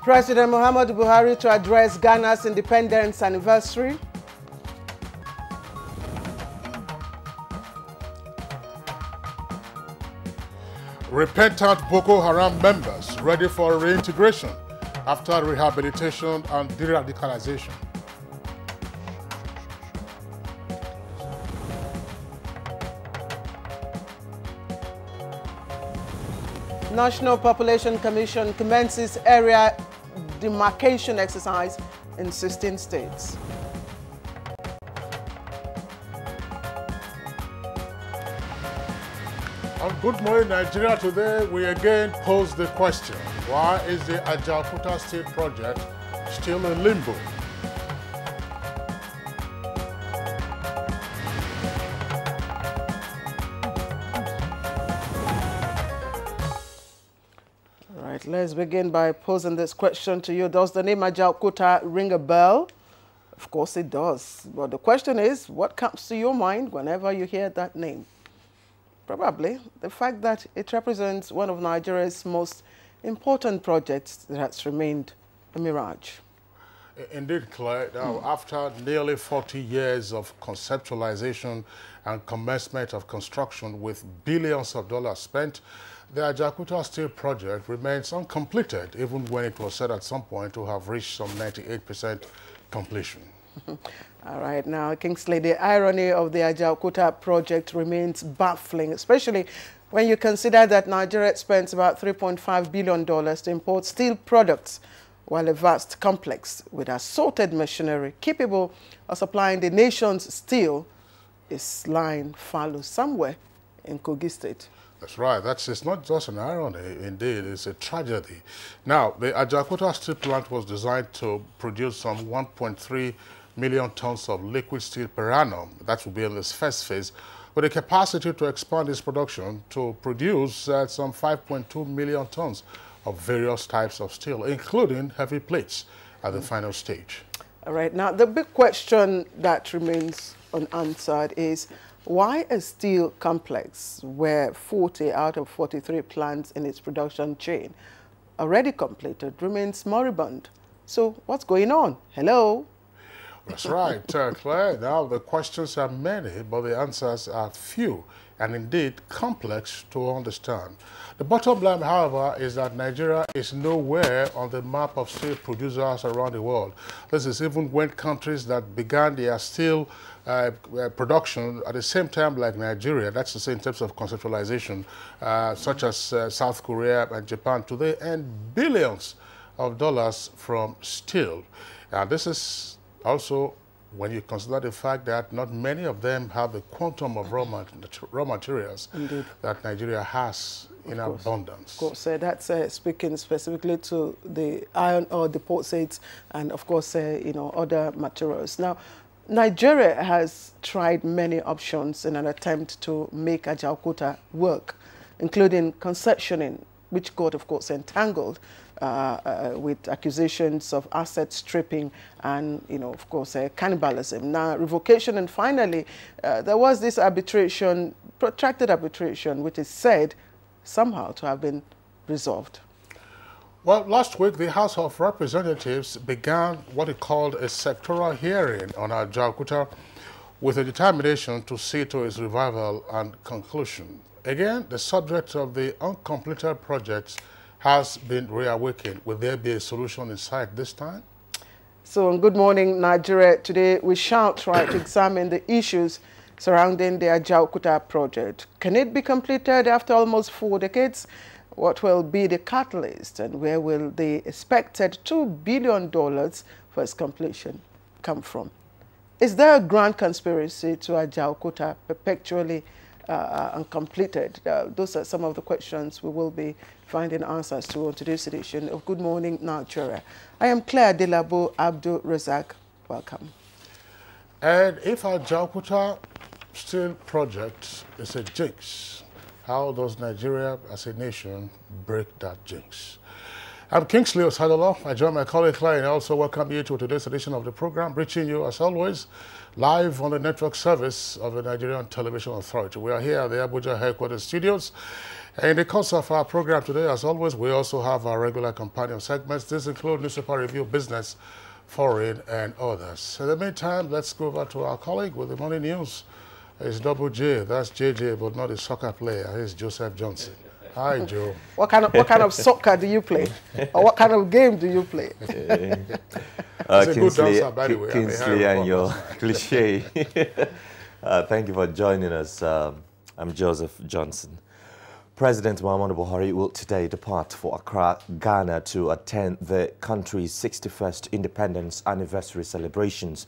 President Muhammadu Buhari to address Ghana's independence anniversary. Repentant Boko Haram members ready for reintegration after rehabilitation and de-radicalization. National Population Commission commences area demarcation exercise in 16 states. On Good Morning Nigeria today, we again pose the question, why is the Ajaokuta Steel project still in limbo? Let's begin by posing this question to you. Does the name Ajaokuta ring a bell? Of course it does. But the question is, what comes to your mind whenever you hear that name? Probably the fact that it represents one of Nigeria's most important projects that has remained a mirage. Indeed, Claire. Now, after nearly 40 years of conceptualization and commencement of construction with billions of dollars spent, the Ajaokuta Steel project remains uncompleted, even when it was said at some point to have reached some 98% completion. All right, now, Kingsley, the irony of the Ajaokuta project remains baffling, especially when you consider that Nigeria spends about $3.5 billion to import steel products, while a vast complex with assorted machinery capable of supplying the nation's steel is lying fallow somewhere in Kogi State. That's right. It's not just an irony, indeed, it's a tragedy. Now, the Ajaokuta steel plant was designed to produce some 1.3 million tons of liquid steel per annum. That will be in this first phase, with a capacity to expand its production to produce some 5.2 million tons of various types of steel, including heavy plates at the final stage. All right. Now, the big question that remains unanswered is, why a steel complex where 40 out of 43 plants in its production chain already completed remains moribund? So what's going on? Hello? That's right, Claire. Now, the questions are many, but the answers are few and indeed complex to understand. The bottom line, however, is that Nigeria is nowhere on the map of steel producers around the world. This is even when countries that began their steel production at the same time like Nigeria, that's to say in terms of conceptualization, such as South Korea and Japan, today earn billions of dollars from steel. And this is also when you consider the fact that not many of them have the quantum of raw materials that Nigeria has in abundance. Of course, that's speaking specifically to the iron ore deposits and, of course, other materials. Now, Nigeria has tried many options in an attempt to make Ajaokuta work, including concessioning, which got, of course, entangled with accusations of asset stripping and, of course, cannibalism. Now, revocation, and finally, there was this arbitration, protracted arbitration, which is said somehow to have been resolved. Well, last week, the House of Representatives began what it called a sectoral hearing on Ajaokuta with a determination to see to its revival and conclusion. Again, the subject of the uncompleted projects has been reawakened. Will there be a solution in sight this time? So, on Good Morning Nigeria today, we shall try to examine the issues surrounding the Ajaokuta project. Can it be completed after almost 4 decades? What will be the catalyst, and where will the expected $2 billion for its completion come from? Is there a grand conspiracy to Ajaokuta perpetually uncompleted? Those are some of the questions we will be finding answers to on today's edition of Good Morning Nigeria. I am Claire Delabo Abdul Razak. Welcome. And if Ajaokuta steel project is a jinx, how does Nigeria as a nation break that jinx? I'm Kingsley Osadolo. I join my colleague Claire and also welcome you to today's edition of the program, reaching you as always live on the network service of the Nigerian Television Authority. We are here at the Abuja headquarters studios. And in the course of our program today, as always, we also have our regular companion segments. These include newspaper review, business, foreign, and others. In the meantime, let's go over to our colleague with the morning news. It's Double J. That's JJ, but not a soccer player. He's Joseph Johnson. Hi, Joe. What kind of soccer do you play? Or what kind of game do you play? He's a good dancer, by the way. Kingsley and your cliche. Thank you for joining us. I'm Joseph Johnson. President Muhammadu Buhari will today depart for Accra, Ghana to attend the country's 61st independence anniversary celebrations.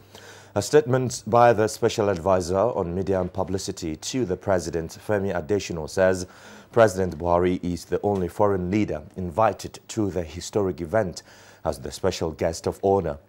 A statement by the Special Advisor on Media and Publicity to the President, Femi Adesina, says President Buhari is the only foreign leader invited to the historic event as the special guest of honor.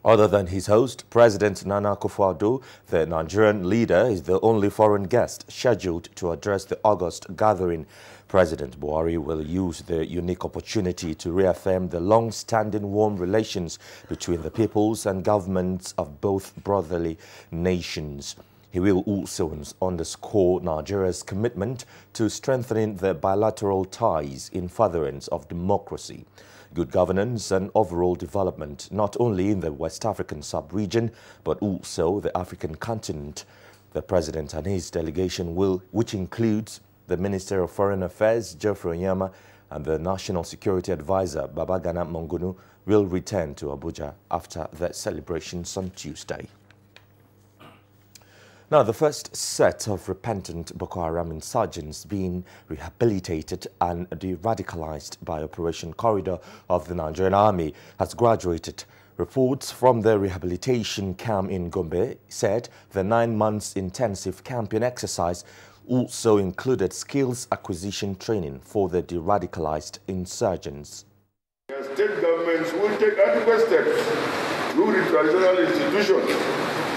Other than his host, President Nana Akufo-Addo, the Nigerian leader, is the only foreign guest scheduled to address the August gathering. President Buhari will use the unique opportunity to reaffirm the long-standing warm relations between the peoples and governments of both brotherly nations. He will also underscore Nigeria's commitment to strengthening the bilateral ties in furtherance of democracy, good governance and overall development, not only in the West African sub-region, but also the African continent. The President and his delegation which includes the Minister of Foreign Affairs, Geoffrey Onyema, and the National Security Advisor, Babagana Mangunu, will return to Abuja after the celebrations on Tuesday. Now, the first set of repentant Boko Haram insurgents being rehabilitated and de-radicalized by Operation Corridor of the Nigerian Army has graduated. Reports from the rehabilitation camp in Gombe said the 9 months intensive camping exercise also included skills acquisition training for the de-radicalized insurgents. State governments will take adequate steps through the traditional institutions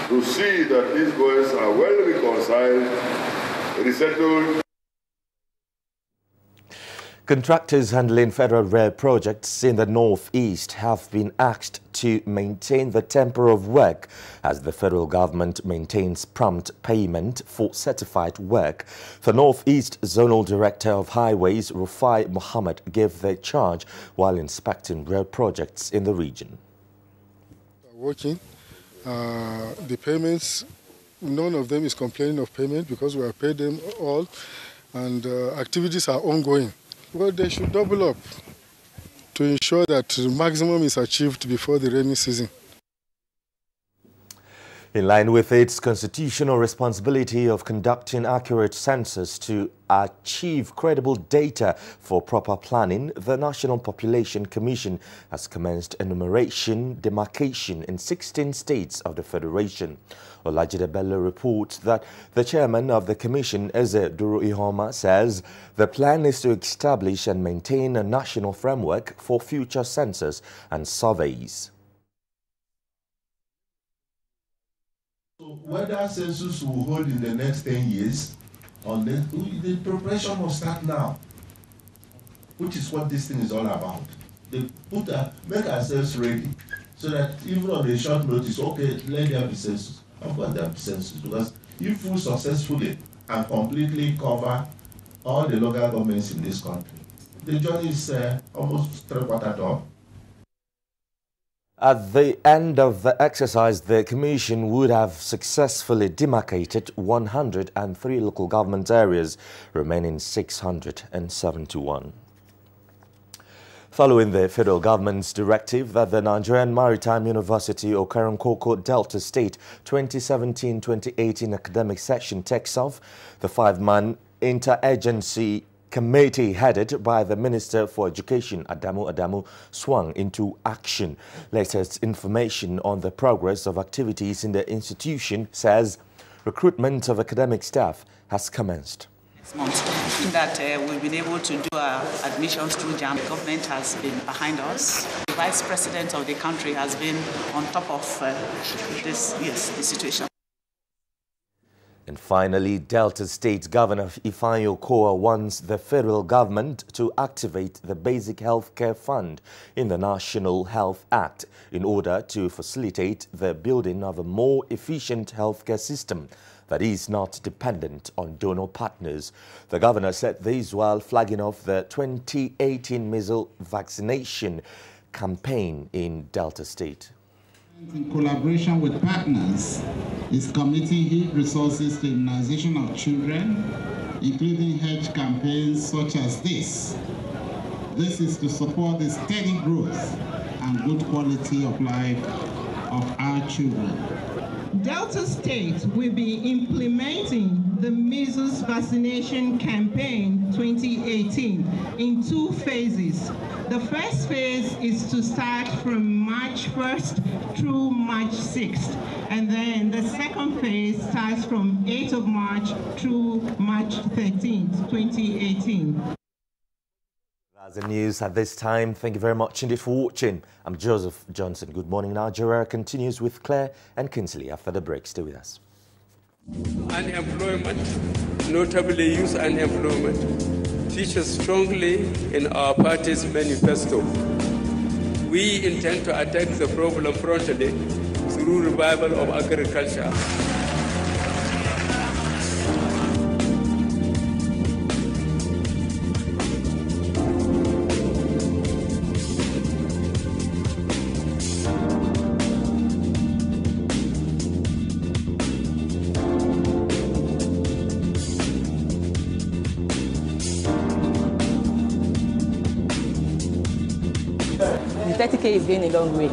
to see that these boys are well reconciled, resettled. Contractors handling federal rail projects in the northeast have been asked to maintain the tempo of work as the federal government maintains prompt payment for certified work. The Northeast Zonal Director of Highways, Rufai Mohammed, gave the charge while inspecting rail projects in the region. Working. The payments, none of them is complaining of payment because we have paid them all, and activities are ongoing. Well, they should double up to ensure that the maximum is achieved before the rainy season. In line with its constitutional responsibility of conducting accurate census to achieve credible data for proper planning, the National Population Commission has commenced enumeration demarcation in 16 states of the Federation. Olajide Bello reports that the chairman of the commission, Eze Duru Ihoma, says the plan is to establish and maintain a national framework for future census and surveys. So whether census will hold in the next 10 years, or the preparation will start now, which is what this thing is all about. They make ourselves ready so that even on a short notice, okay, let there be census. Of course, there be census, because if we successfully and completely cover all the local governments in this country, the journey is almost 3/4 done. At the end of the exercise, the Commission would have successfully demarcated 103 local government areas, remaining 671. Following the federal government's directive that the Nigerian Maritime University Okaran-Koko Delta State 2017-2018 academic session takes off, the 5-man interagency committee headed by the Minister for Education, Adamu, swung into action. Latest information on the progress of activities in the institution says recruitment of academic staff has commenced. Next month, that we've been able to do our admissions through JAM. The government has been behind us. The Vice President of the country has been on top of the situation. And finally, Delta State Governor Ajaokuta wants the federal government to activate the Basic Health Care Fund in the National Health Act in order to facilitate the building of a more efficient healthcare system that is not dependent on donor partners. The governor said this while flagging off the 2018 measles vaccination campaign in Delta State. In collaboration with partners, is committing huge resources to immunization of children, including health campaigns such as this. This is to support the steady growth and good quality of life of our children. Delta State will be implementing the measles vaccination campaign 2018 in 2 phases. The first phase is to start from March 1st through March 6th, and then the second phase starts from 8th of March through March 13th, 2018. That's the news at this time. Thank you very much indeed for watching. I'm Joseph Johnson. Good morning. Nigeria continues with Claire and Kinsley after the break. Stay with us. Unemployment, notably youth unemployment, features strongly in our party's manifesto. We intend to attack the problem frontally through revival of agriculture. The 30K is going a long way.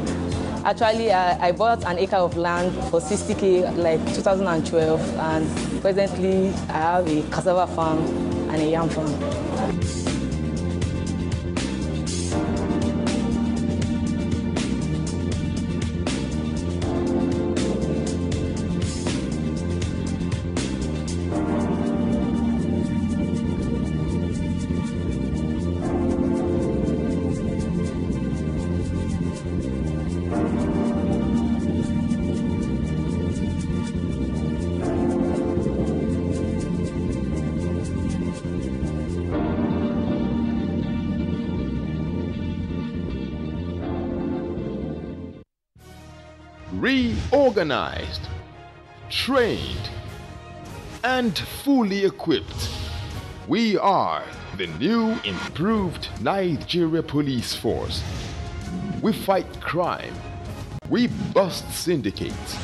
Actually, I bought an acre of land for 60K like 2012, and presently I have a cassava farm and a yam farm. Reorganized, trained, and fully equipped, we are the new improved Nigeria Police Force. We fight crime, we bust syndicates.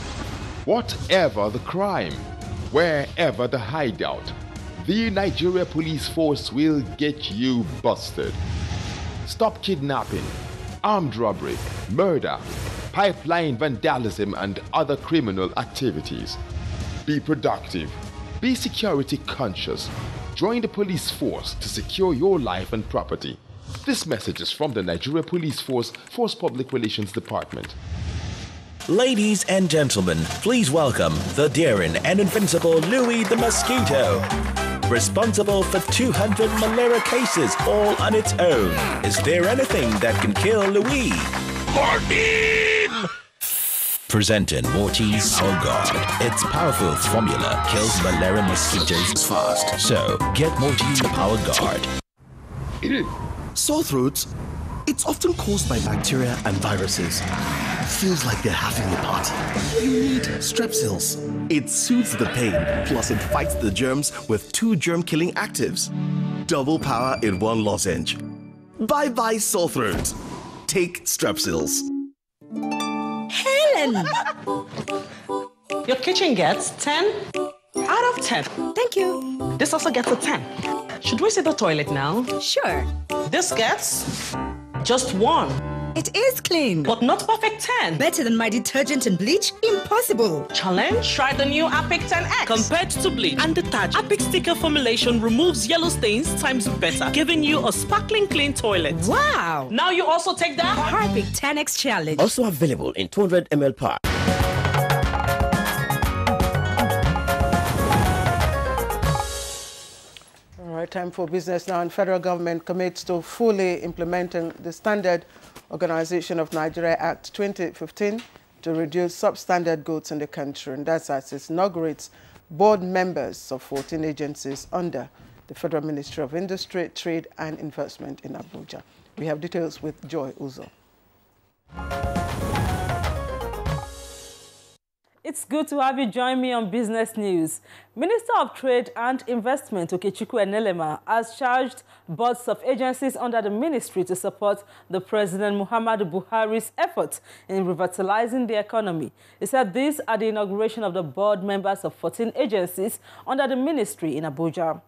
Whatever the crime, wherever the hideout, the Nigeria Police Force will get you busted. Stop kidnapping, armed robbery, murder, pipeline vandalism, and other criminal activities. Be productive. Be security conscious. Join the police force to secure your life and property. This message is from the Nigeria Police Force Public Relations Department. Ladies and gentlemen, please welcome the daring and invincible Louis the Mosquito. Responsible for 200 malaria cases all on its own. Is there anything that can kill Louis? Morphine! Presenting Mortis Power Guard. Its powerful formula kills malaria mosquitoes fast. So, get Mortis Power Guard. Sore throats, it's often caused by bacteria and viruses. Feels like they're having a party. You need Strepsils. It soothes the pain, plus it fights the germs with 2 germ-killing actives. Double power in 1 lozenge. Bye-bye sore throat. Take Strepsils. Helen! Your kitchen gets 10 out of 10. Thank you. This also gets a 10. Should we see the toilet now? Sure. This gets just 1. It is clean. But not perfect 10. Better than my detergent and bleach? Impossible. Challenge? Try the new Apic 10X. Compared to bleach and detergent, Apic sticker formulation removes yellow stains times better, giving you a sparkling clean toilet. Wow. Now you also take that Apic 10X challenge. Also available in 200 ml pack. All right, time for business now. And federal government commits to fully implementing the Standard Organization of Nigeria Act 2015 to reduce substandard goods in the country. And that's as it inaugurates board members of 14 agencies under the Federal Ministry of Industry, Trade and Investment in Abuja. We have details with Joy Uzo. It's good to have you join me on Business News. Minister of Trade and Investment, Okechukwu Enelema, has charged boards of agencies under the ministry to support the President Muhammadu Buhari's efforts in revitalizing the economy. He said this at the inauguration of the board members of 14 agencies under the ministry in Abuja.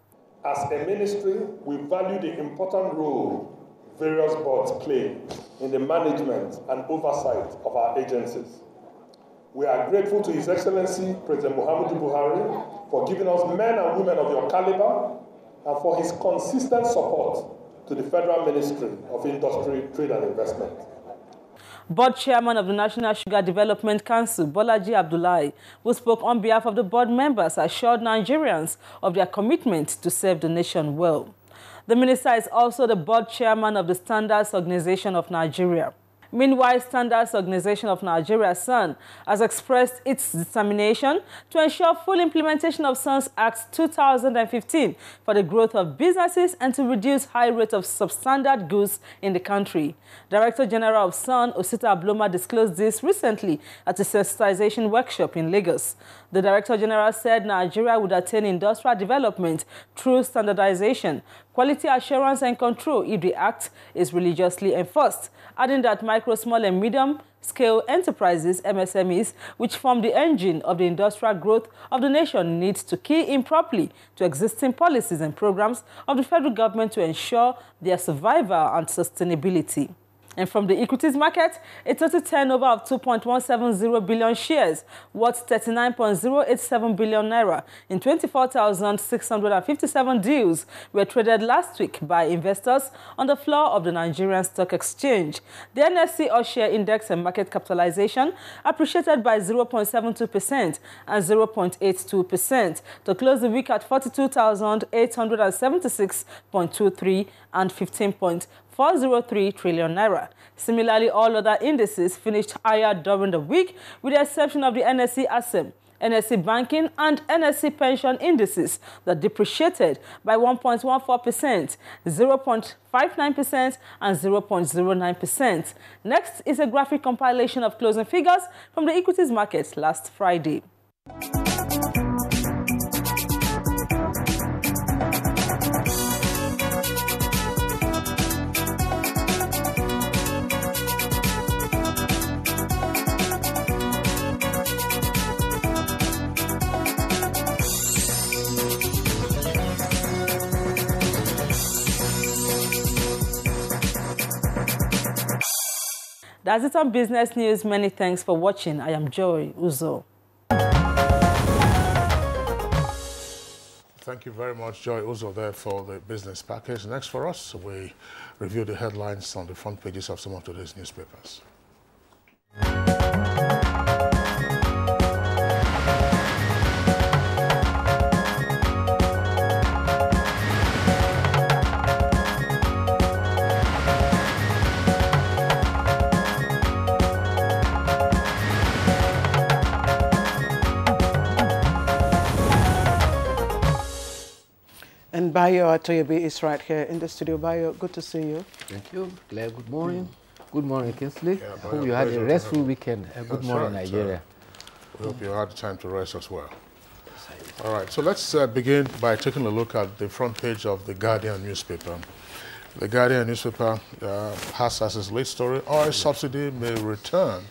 As a ministry, we value the important role various boards play in the management and oversight of our agencies. We are grateful to His Excellency, President Muhammadu Buhari, for giving us men and women of your caliber and for his consistent support to the Federal Ministry of Industry, Trade and Investment. Board Chairman of the National Sugar Development Council, Bolaji Abdullahi, who spoke on behalf of the board members, assured Nigerians of their commitment to serve the nation well. The minister is also the board chairman of the Standards Organization of Nigeria. Meanwhile, Standards Organization of Nigeria, SAN, has expressed its determination to ensure full implementation of SAN's Act 2015 for the growth of businesses and to reduce high rate of substandard goods in the country. Director General of SAN, Osita Abloma, disclosed this recently at a sensitization workshop in Lagos. The Director General said Nigeria would attain industrial development through standardization, quality assurance and control if the act is religiously enforced, adding that micro, small and medium-scale enterprises, MSMEs, which form the engine of the industrial growth of the nation, need to key in properly to existing policies and programs of the federal government to ensure their survival and sustainability. And from the equities market, a total turnover of 2.170 billion shares, worth 39.087 billion naira in 24,657 deals were traded last week by investors on the floor of the Nigerian Stock Exchange. The NSE All-Share Index and market capitalization appreciated by 0.72% and 0.82% to close the week at 42,876.23 and 15.403 trillion naira. Similarly, all other indices finished higher during the week, with the exception of the NSE ASEM, NSE Banking and NSE Pension indices that depreciated by 1.14%, 0.59% and 0.09%. Next is a graphic compilation of closing figures from the equities market last Friday. That's it on Business News. Many thanks for watching. I am Joy Uzo. Thank you very much, Joy Uzo, there for the business package. Next for us, we review the headlines on the front pages of some of today's newspapers. And Bayo Atoyobi is right here in the studio. Bayo, good to see you. Thank you, Claire. Good morning. Good morning, Kinsley. Hope you had a restful weekend. Good morning, Nigeria. We hope you had time to rest as well. All right, so let's begin by taking a look at the front page of the Guardian newspaper. The Guardian newspaper has as its lead story, oil subsidy may return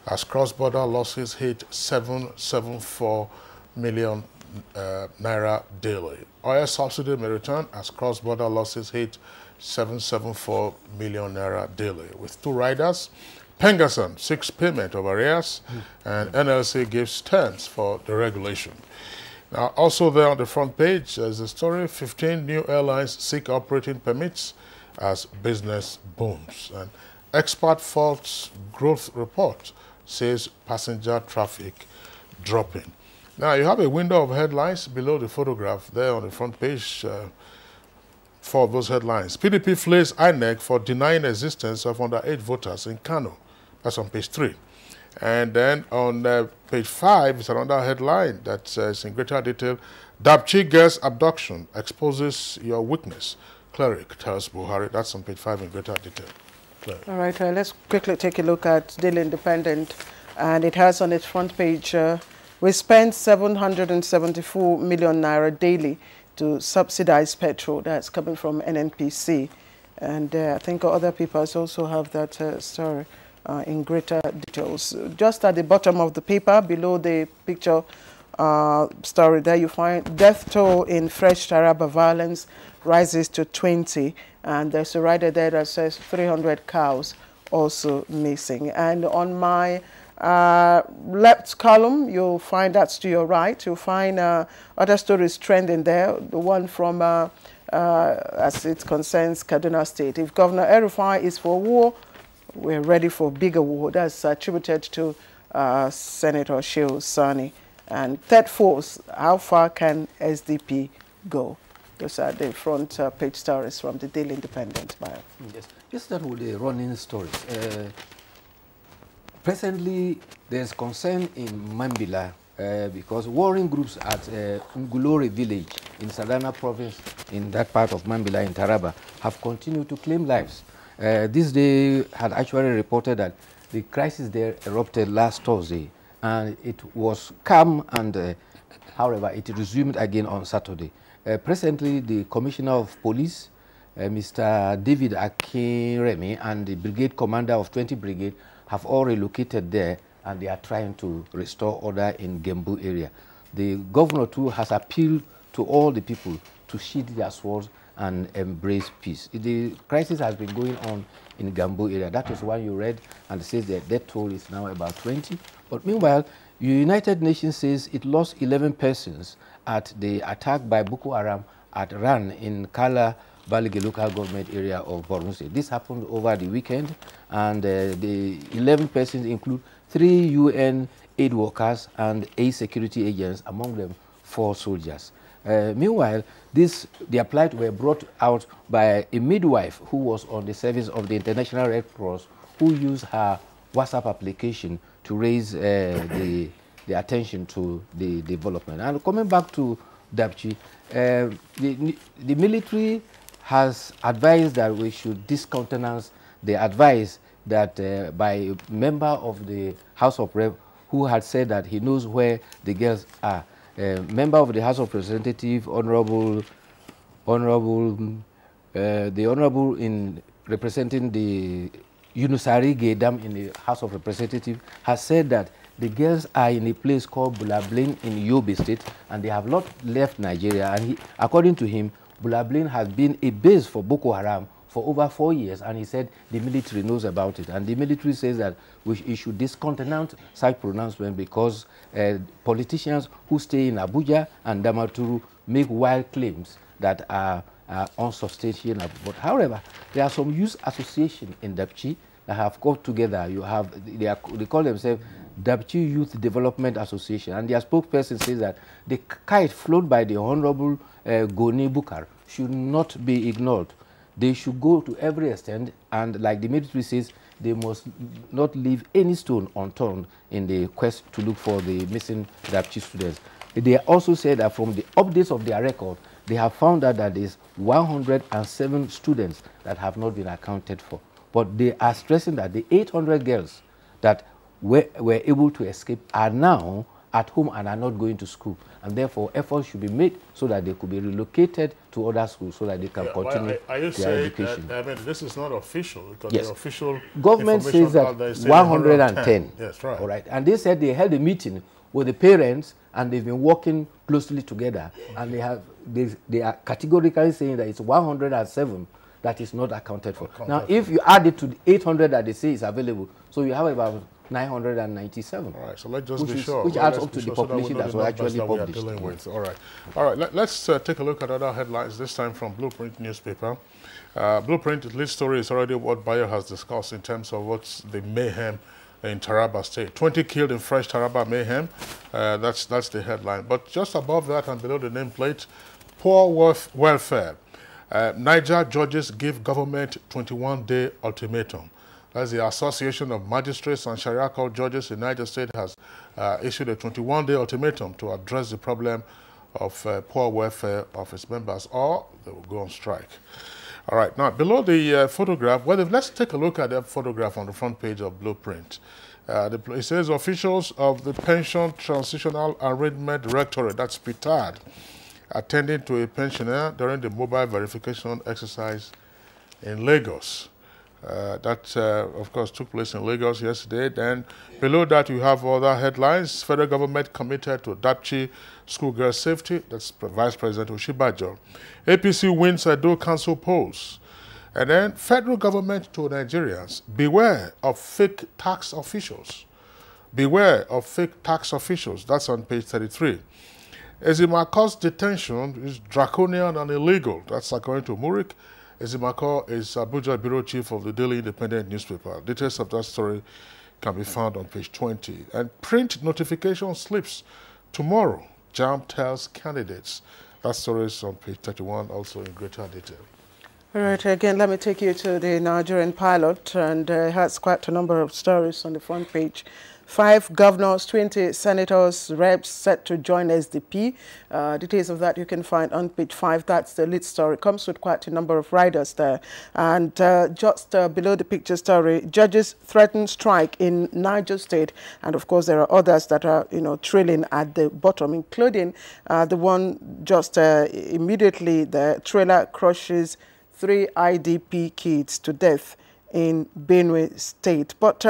as cross-border losses hit 774 million naira daily. Oil subsidy may return as cross-border losses hit 774 million naira daily. With two riders, Pengerson seeks payment of arrears, and NLC gives terms for the regulation. Now, also there on the front page is the story, 15 new airlines seek operating permits as business booms. And expert faults growth report says passenger traffic dropping. Now, you have a window of headlines below the photograph there on the front page for those headlines. PDP flays INEC for denying existence of underage voters in Kano. That's on page 3. And then on page 5 is another headline that says in greater detail, Dapchi girl's abduction exposes your weakness. Cleric tells Buhari. That's on page 5 in greater detail. Cleric. All right, let's quickly take a look at Daily Independent. And it has on its front page, we spend 774 million naira daily to subsidize petrol. That's coming from NNPC. And I think other papers also have that story in greater details. Just at the bottom of the paper, below the picture story there, you find death toll in fresh Taraba violence rises to 20. And there's a rider there that says 300 cows also missing. And on my left column, you'll find, that's to your right, you'll find other stories trending there. The one from, as it concerns Kaduna State. If Governor El-Rufai is for war, we're ready for bigger war. That's attributed to Senator Shehu Sani. And third force, how far can SDP go? Those are the front page stories from the Daily Independent. Yes, just start with the running stories. Presently, there's concern in Mambila because warring groups at Ngulore village in Sadana province, in that part of Mambila in Taraba, have continued to claim lives. This day had actually reported that the crisis there erupted last Thursday, and it was calm, and however, it resumed again on Saturday. Presently, the Commissioner of Police, Mr. David Akinremi, and the brigade commander of 20 Brigade have all relocated there, and they are trying to restore order in Gembu area. The governor too has appealed to all the people to sheathe their swords and embrace peace. The crisis has been going on in Gembu area. That was one you read, and it says that death toll is now about 20. But meanwhile, the United Nations says it lost 11 persons at the attack by Boko Haram at Ran in Kala Balige local government area of Borno State. This happened over the weekend, and the 11 persons include 3 UN aid workers and 8 security agents, among them 4 soldiers. Meanwhile, their plight were brought out by a midwife who was on the service of the International Red Cross, who used her WhatsApp application to raise the attention to the development. And coming back to Dapchi, the military has advised that we should discountenance the advice that by a member of the House of Rep who had said that he knows where the girls are. Member of the House of Representatives, the Honorable in representing the Yunusari Dam in the House of Representatives, has said that the girls are in a place called Bulablin in Yobe State, and they have not left Nigeria. And according to him, Bulablin has been a base for Boko Haram for over 4 years, and he said the military knows about it. And the military says that we should discontinent such pronouncement because politicians who stay in Abuja and Damaturu make wild claims that are unsubstantiated. But however, there are some youth associations in Dapchi that have got together. They call themselves Dapchi Youth Development Association, and their spokesperson says that the kite flown by the Honorable Goni Bukar should not be ignored. They should go to every extent, and like the military says, they must not leave any stone unturned in the quest to look for the missing Dapchi students. They also said that from the updates of their record, they have found out that there's 107 students that have not been accounted for. But they are stressing that the 800 girls that were able to escape are now at home and are not going to school, and therefore efforts should be made so that they could be relocated to other schools so that they can continue their education. I mean, this is not official, because yes. The official government says that 110. Yes, right. All right, and they said they held a meeting with the parents, and they've been working closely together, and they are categorically saying that it's 107 that is not accounted for. Now, if you add it to the 800 that they say is available, so you have about 997. All right, so let's just be sure. Which adds up to the population that was actually published. All right, let's take a look at other headlines, this time from Blueprint newspaper. Blueprint, the lead story is already what Bayo has discussed in terms of what's the mayhem in Taraba State. 20 killed in fresh Taraba mayhem. That's the headline. But just above that and below the nameplate, poor welfare. Niger judges give government 21-day ultimatum. That's the Association of Magistrates and Sharia Court Judges in Niger State has issued a 21-day ultimatum to address the problem of poor welfare of its members, or they will go on strike. All right, now below the photograph, well, let's take a look at that photograph on the front page of Blueprint. It says officials of the Pension Transitional Arrangement Directorate, that's PTAD, attending to a pensioner during the mobile verification exercise in Lagos. That, of course, took place in Lagos yesterday. Then below that, you have other headlines. Federal government committed to Dapchi schoolgirl safety. That's Vice President Oshibajo. APC wins Edo Council polls. And then federal government to Nigerians, beware of fake tax officials. Beware of fake tax officials. That's on page 33. Ezimako's detention is draconian and illegal. That's according to Murik. Ezimako is Abuja Bureau Chief of the Daily Independent newspaper. Details of that story can be found on page 20. And print notification slips tomorrow. JAMB tells candidates. That story is on page 31, also in greater detail. All right, again, let me take you to the Nigerian pilot, and it has quite a number of stories on the front page. 5 governors, 20 senators, reps set to join SDP. Details of that you can find on page 5. That's the lead story. Comes with quite a number of riders there. And just below the picture story, judges threaten strike in Niger State. And of course, there are others that are, trailing at the bottom, including the one just immediately, the trailer crushes 3 IDP kids to death in Benue State. But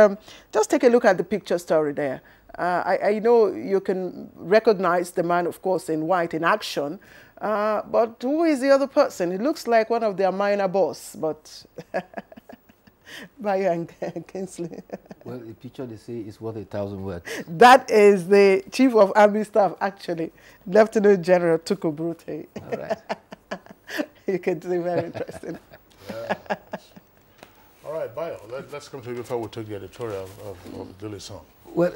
just take a look at the picture story there. I know you can recognize the man, of course, in white in action, but who is the other person? It looks like one of their minor boss, but Bayo and Kingsley. Well, the picture they say is worth 1,000 words. That is the Chief of Army Staff, actually, Lieutenant General Tuku Brute. All right. You can see, very interesting. Yeah. All right, Bayo, let's come to you before we take the editorial of the Daily Sun. Well,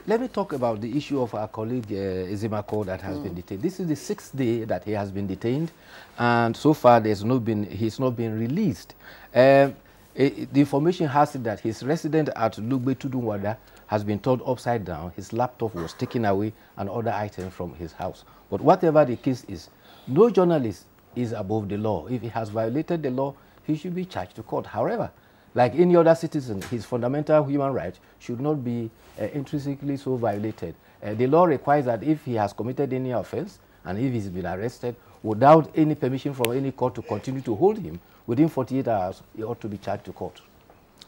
let me talk about the issue of our colleague Ezimako that has been detained. This is the 6th day that he has been detained, and so far he's not been released. The information has it that his residence at Lugbe Tudunwada has been turned upside down. His laptop was taken away and other items from his house. But whatever the case is, no journalist is above the law. If he has violated the law, he should be charged to court. However, like any other citizen, his fundamental human rights should not be intrinsically so violated. The law requires that if he has committed any offense and if he's been arrested without any permission from any court to continue to hold him, within 48 hours, he ought to be charged to court.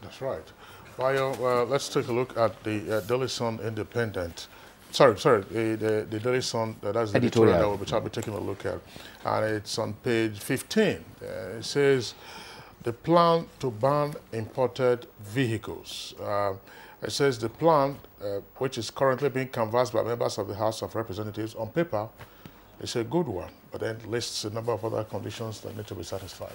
That's right. Bayo, let's take a look at the Daily Sun Independent. Sorry, the Daily Sun, that's the editorial that we'll be taking a look at. And it's on page 15. It says, the plan to ban imported vehicles. It says the plan, which is currently being canvassed by members of the House of Representatives, on paper, is a good one, but then lists a number of other conditions that need to be satisfied.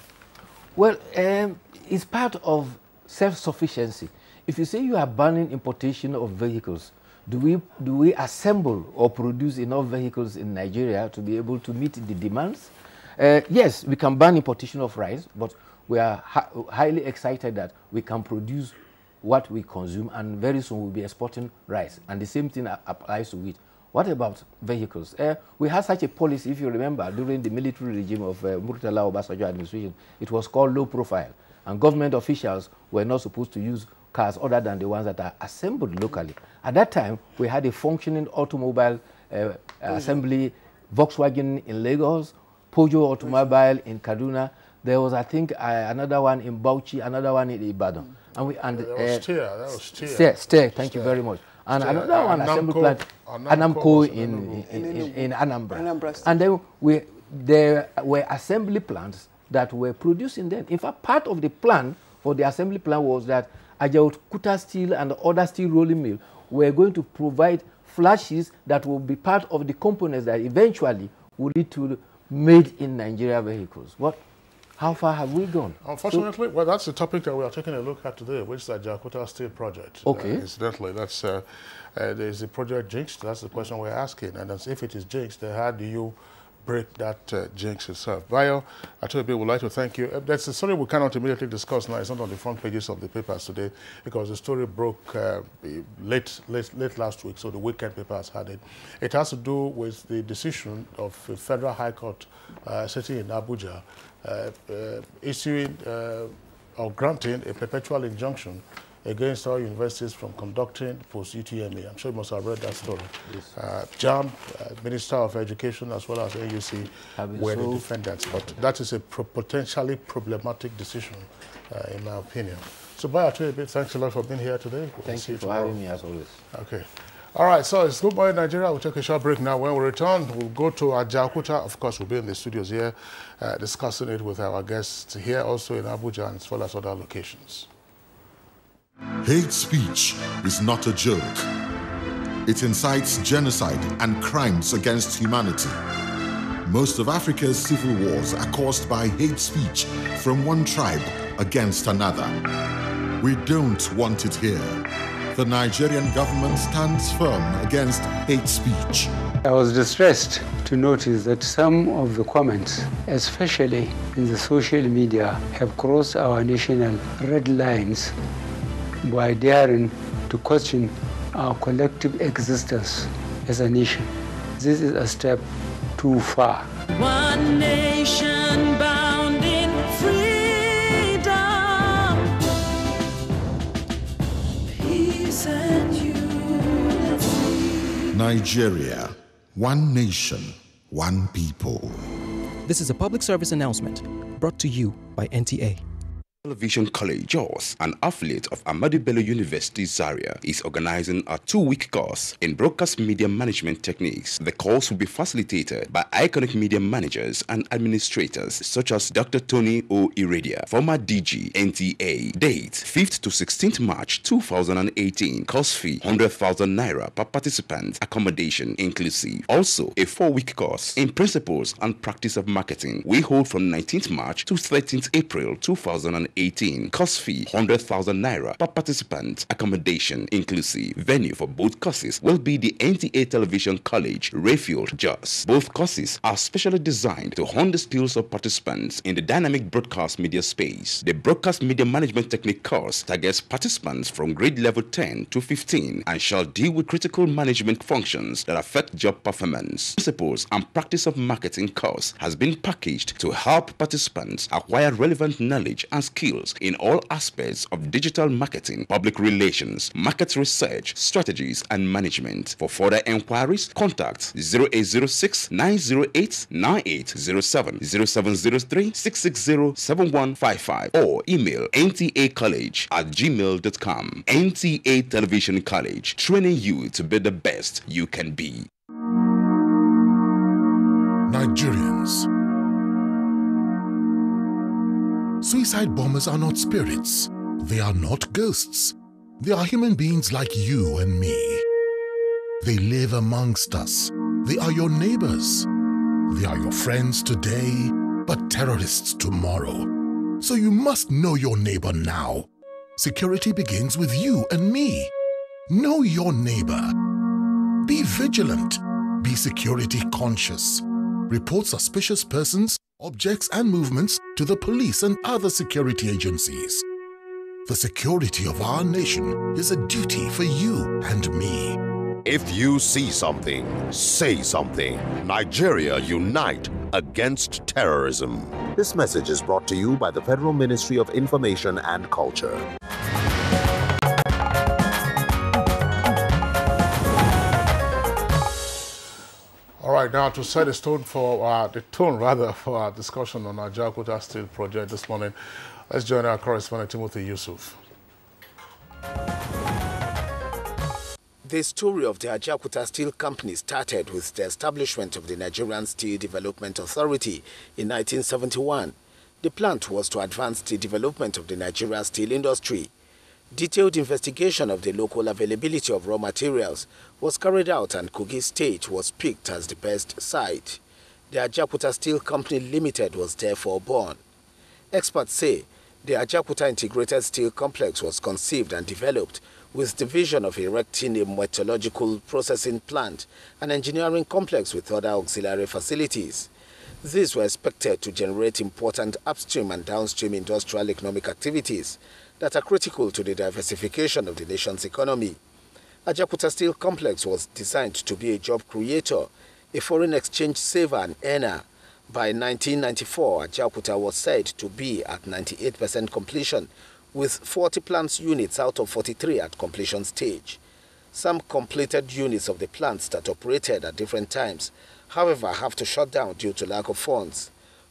Well, it's part of self-sufficiency. If you say you are banning importation of vehicles, do we assemble or produce enough vehicles in Nigeria to be able to meet the demands? Yes, we can ban importation of rice, but we are highly excited that we can produce what we consume, and very soon we'll be exporting rice. And the same thing applies to wheat. What about vehicles? We had such a policy, if you remember, during the military regime of Murtala Obasanjo administration. It was called low profile, and government officials were not supposed to use cars other than the ones that are assembled locally. At that time, we had a functioning automobile assembly, Volkswagen in Lagos, Peugeot Automobile in Kaduna. There was, I think, another one in Bauchi, another one in Ibadan. That was Steer. Steer, thank you very much. And another one, assembly plant, Anamco in Anambra. And then there were assembly plants that were producing them. In fact, part of the plan for the assembly plant was that Ajaokuta steel and other steel rolling mill were going to provide flashes that will be part of the components that eventually will lead to made in Nigeria vehicles. How far have we gone? Unfortunately, well, that's the topic that we are taking a look at today, which is the Ajaokuta Steel Project. Okay. Incidentally, that's there's a project jinxed. That's the question we're asking. And if it is jinxed, then how do you break that jinx itself. Bayo, Atobe, would like to thank you. That's a story we cannot immediately discuss now. It's not on the front pages of the papers today because the story broke late last week, so the weekend paper has had it. It has to do with the decision of the Federal High Court sitting in Abuja issuing or granting a perpetual injunction against all universities from conducting post-UTME. I'm sure you must have read that story. Yes. JAMB, Minister of Education, as well as AUC were the defendants. But that is a potentially problematic decision, in my opinion. So, Bayo, thanks a lot for being here today. Thank you for having me, as always. Okay. All right, so it's Good Morning Nigeria. We'll take a short break now. When we return, we'll go to Ajaokuta. Of course, we'll be in the studios here discussing it with our guests here, also in Abuja, and as well as other locations. Hate speech is not a joke. It incites genocide and crimes against humanity. Most of Africa's civil wars are caused by hate speech from one tribe against another. We don't want it here. The Nigerian government stands firm against hate speech. I was distressed to notice that some of the comments, especially in the social media, have crossed our national red lines by daring to question our collective existence as a nation. This is a step too far. One nation bound in freedom, peace and unity. Nigeria, one nation, one people. This is a public service announcement brought to you by NTA. Television College, Jos, an affiliate of Ahmadu Bello University Zaria, is organizing a 2-week course in broadcast media management techniques. The course will be facilitated by iconic media managers and administrators such as Dr. Tony O. Iradia, former DG, NTA. Date, 5th to 16th March 2018. Course fee, 100,000 naira per participant. Accommodation inclusive. Also, a 4-week course in principles and practice of marketing. We hold from 19th March to 13th April 2018. Course fee 100,000 naira per participant. Accommodation inclusive. Venue for both courses will be the NTA Television College, Rayfield, Jos. Both courses are specially designed to hone the skills of participants in the dynamic broadcast media space. The Broadcast Media Management Technique course targets participants from grade level 10 to 15 and shall deal with critical management functions that affect job performance. Principles and Practice of Marketing course has been packaged to help participants acquire relevant knowledge and skills in all aspects of digital marketing, public relations, market research, strategies, and management. For further inquiries, contact 0806 908 9807, 0703 660 7155, or email ntacollege@gmail.com. NTA Television College, training you to be the best you can be. Nigerians. Suicide bombers are not spirits. They are not ghosts. They are human beings like you and me. They live amongst us. They are your neighbors. They are your friends today, but terrorists tomorrow. So you must know your neighbor now. Security begins with you and me. Know your neighbor. Be vigilant. Be security conscious. Report suspicious persons, objects, and movements to the police and other security agencies. The security of our nation is a duty for you and me. If you see something, say something. Nigeria unite against terrorism. This message is brought to you by the Federal Ministry of Information and Culture. All right, now to set the tone for our discussion on our Ajaokuta Steel project this morning, let's join our correspondent Timothy Yusuf. The story of the Ajaokuta Steel Company started with the establishment of the Nigerian Steel Development Authority in 1971. The plant was to advance the development of the Nigerian steel industry. Detailed investigation of the local availability of raw materials was carried out and Kogi State was picked as the best site. The Ajaokuta Steel Company Limited was therefore born. Experts say the Ajaokuta Integrated Steel Complex was conceived and developed with the vision of erecting a metallurgical processing plant, an engineering complex with other auxiliary facilities. These were expected to generate important upstream and downstream industrial economic activities that are critical to the diversification of the nation's economy. Ajaokuta Steel Complex was designed to be a job creator, a foreign exchange saver and earner. By 1994, Ajaokuta was said to be at 98% completion, with 40 plant units out of 43 at completion stage. Some completed units of the plants that operated at different times, however, have to shut down due to lack of funds.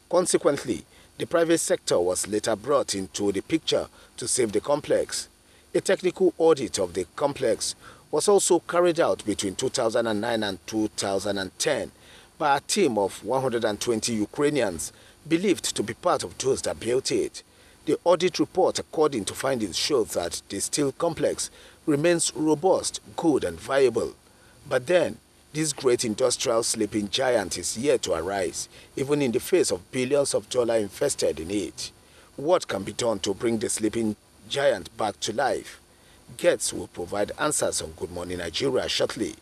Consequently, the private sector was later brought into the picture to save the complex. A technical audit of the complex was also carried out between 2009 and 2010 by a team of 120 Ukrainians believed to be part of those that built it. The audit report, according to findings, shows that the steel complex remains robust, good and viable. But then, this great industrial sleeping giant is yet to arise, even in the face of billions of dollars invested in it. What can be done to bring the sleeping giant back to life? Getz will provide answers on Good Morning Nigeria shortly.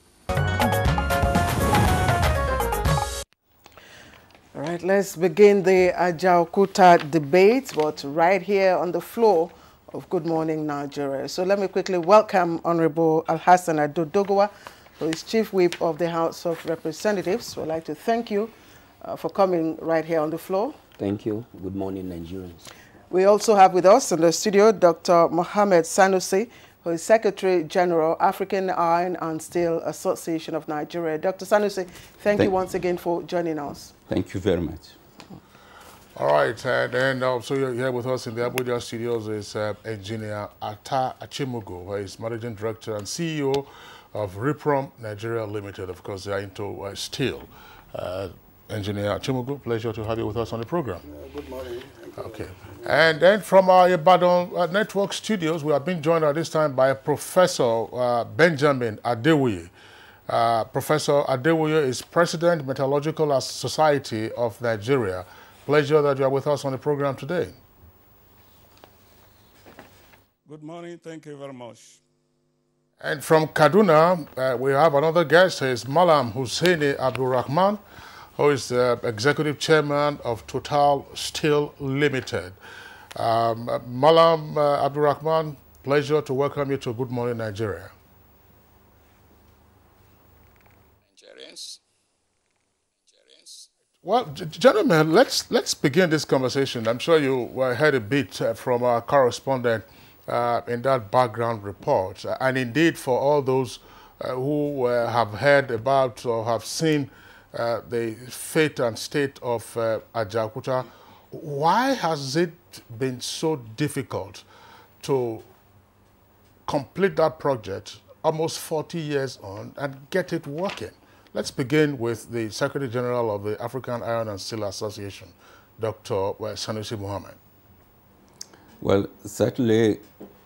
All right, let's begin the Ajaokuta debate, but right here on the floor of Good Morning Nigeria. So let me quickly welcome Honorable Alhassan Adodogowa, who is Chief Whip of the House of Representatives. We'd like to thank you for coming right here on the floor. Thank you. Good morning, Nigerians. We also have with us in the studio Dr. Mohammed Sanusi, who is Secretary General, African Iron and Steel Association of Nigeria. Dr. Sanusi, thank you once again for joining us. Thank you very much. All right, and also here with us in the Abuja studios is Engineer Ata Achimugo, who is Managing Director and CEO of Riprom Nigeria Limited. Of course, they are into steel. Engineer Achimugo, pleasure to have you with us on the program. Good morning. Okay. And then from our Ibadan Network studios, we have been joined at this time by Professor Benjamin Adewoye. Professor Adewoye is President, Metallurgical Society of Nigeria. Pleasure that you are with us on the program today. Good morning. Thank you very much. And from Kaduna, we have another guest. He is Malam Hussaini Abdulrahman, who is the Executive Chairman of Total Steel Limited. Malam Abdulrahman, pleasure to welcome you to Good Morning Nigeria. Well, gentlemen, let's begin this conversation. I'm sure you heard a bit from our correspondent in that background report. And indeed, for all those who have heard about or have seen the fate and state of Ajaokuta, why has it been so difficult to complete that project almost 40 years on and get it working? Let's begin with the Secretary General of the African Iron and Steel Association, Dr. Sanusi Muhammad. Well, certainly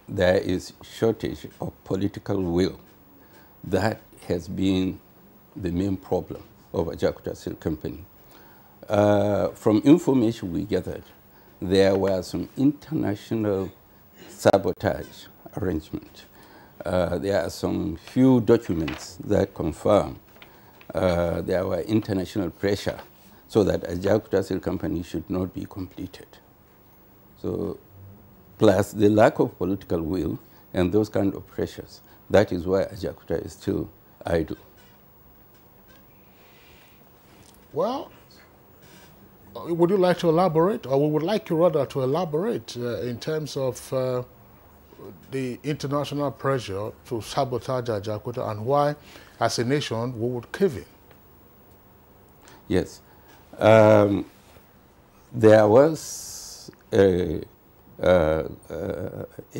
there is shortage of political will. That has been the main problem of Ajaokuta Steel Company. From information we gathered, there were some international sabotage arrangements. There are some few documents that confirm there were international pressure so that Ajaokuta Steel Company should not be completed. So, plus the lack of political will and those kind of pressures, that is why Ajaokuta is still idle. Well, would you like to elaborate, or we would like you rather to elaborate in terms of the international pressure to sabotage Ajaokuta and why, as a nation, we would cave in? Yes. There was a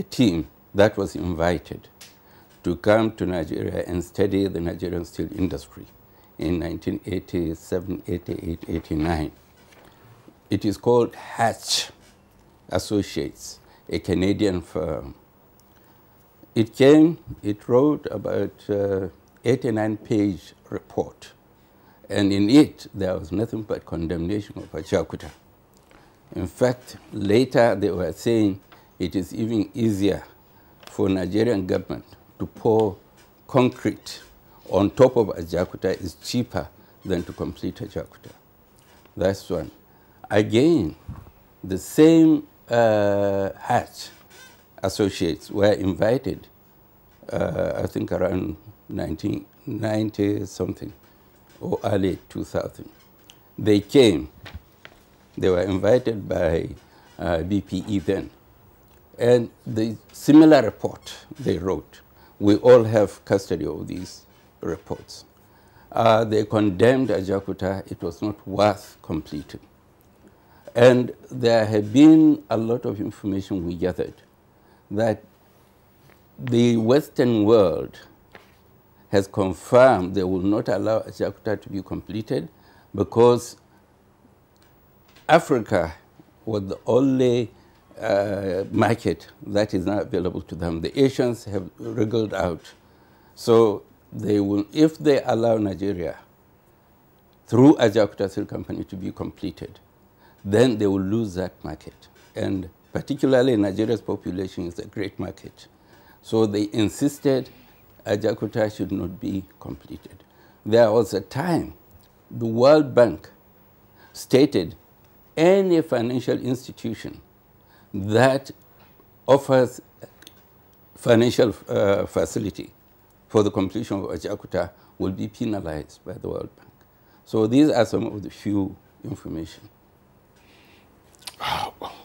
team that was invited to come to Nigeria and study the Nigerian steel industry in 1987, 88, 89. It is called Hatch Associates, a Canadian firm. It came, it wrote about 89-page report, and in it there was nothing but condemnation of Ajaokuta. In fact, later they were saying it is even easier for Nigerian government to pour concrete on top of Ajaokuta is cheaper than to complete Ajaokuta. That's one. Again, the same Hatch associates were invited, I think around 1990 something, or early 2000. They came. They were invited by BPE then. And the similar report they wrote, we all have custody of these reports. They condemned Ajaokuta. It was not worth completing. And there had been a lot of information we gathered that the Western world has confirmed they will not allow Ajaokuta to be completed because Africa was the only market that is now available to them. The Asians have wriggled out. So they will, if they allow Nigeria through Ajaokuta Steel Company to be completed, then they will lose that market. And particularly Nigeria's population is a great market. So they insisted Ajaokuta should not be completed. There was a time the World Bank stated any financial institution that offers financial facility for the completion of Ajaokuta will be penalized by the World Bank. So these are some of the few information.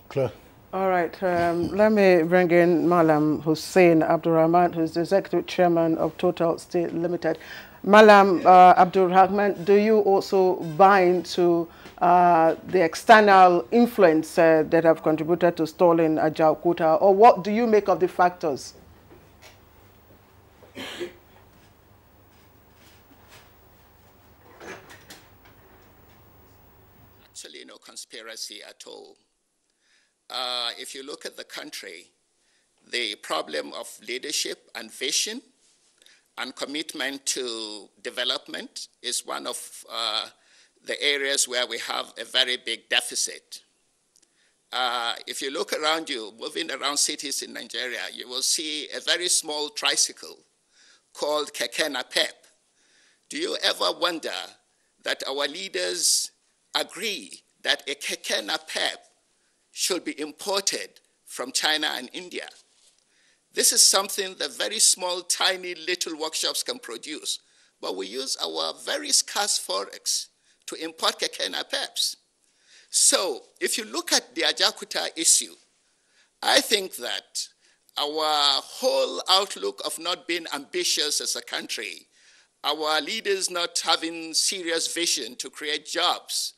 Claire. All right, let me bring in Malam Hussein Abdurrahman, who's the Executive Chairman of Total Steel Limited. Malam Abdurrahman, do you also buy into the external influence that have contributed to stalling Ajaokuta, or what do you make of the factors? Actually, no conspiracy at all. If you look at the country, the problem of leadership and vision and commitment to development is one of the areas where we have a very big deficit. If you look around you, moving around cities in Nigeria, you will see a very small tricycle called Keke Napep. Do you ever wonder that our leaders agree that a Keke Napep should be imported from China and India? This is something that very small, tiny, little workshops can produce, but we use our very scarce forex to import Keke Napeps. So if you look at the Ajaokuta issue, I think that our whole outlook of not being ambitious as a country, our leaders not having serious vision to create jobs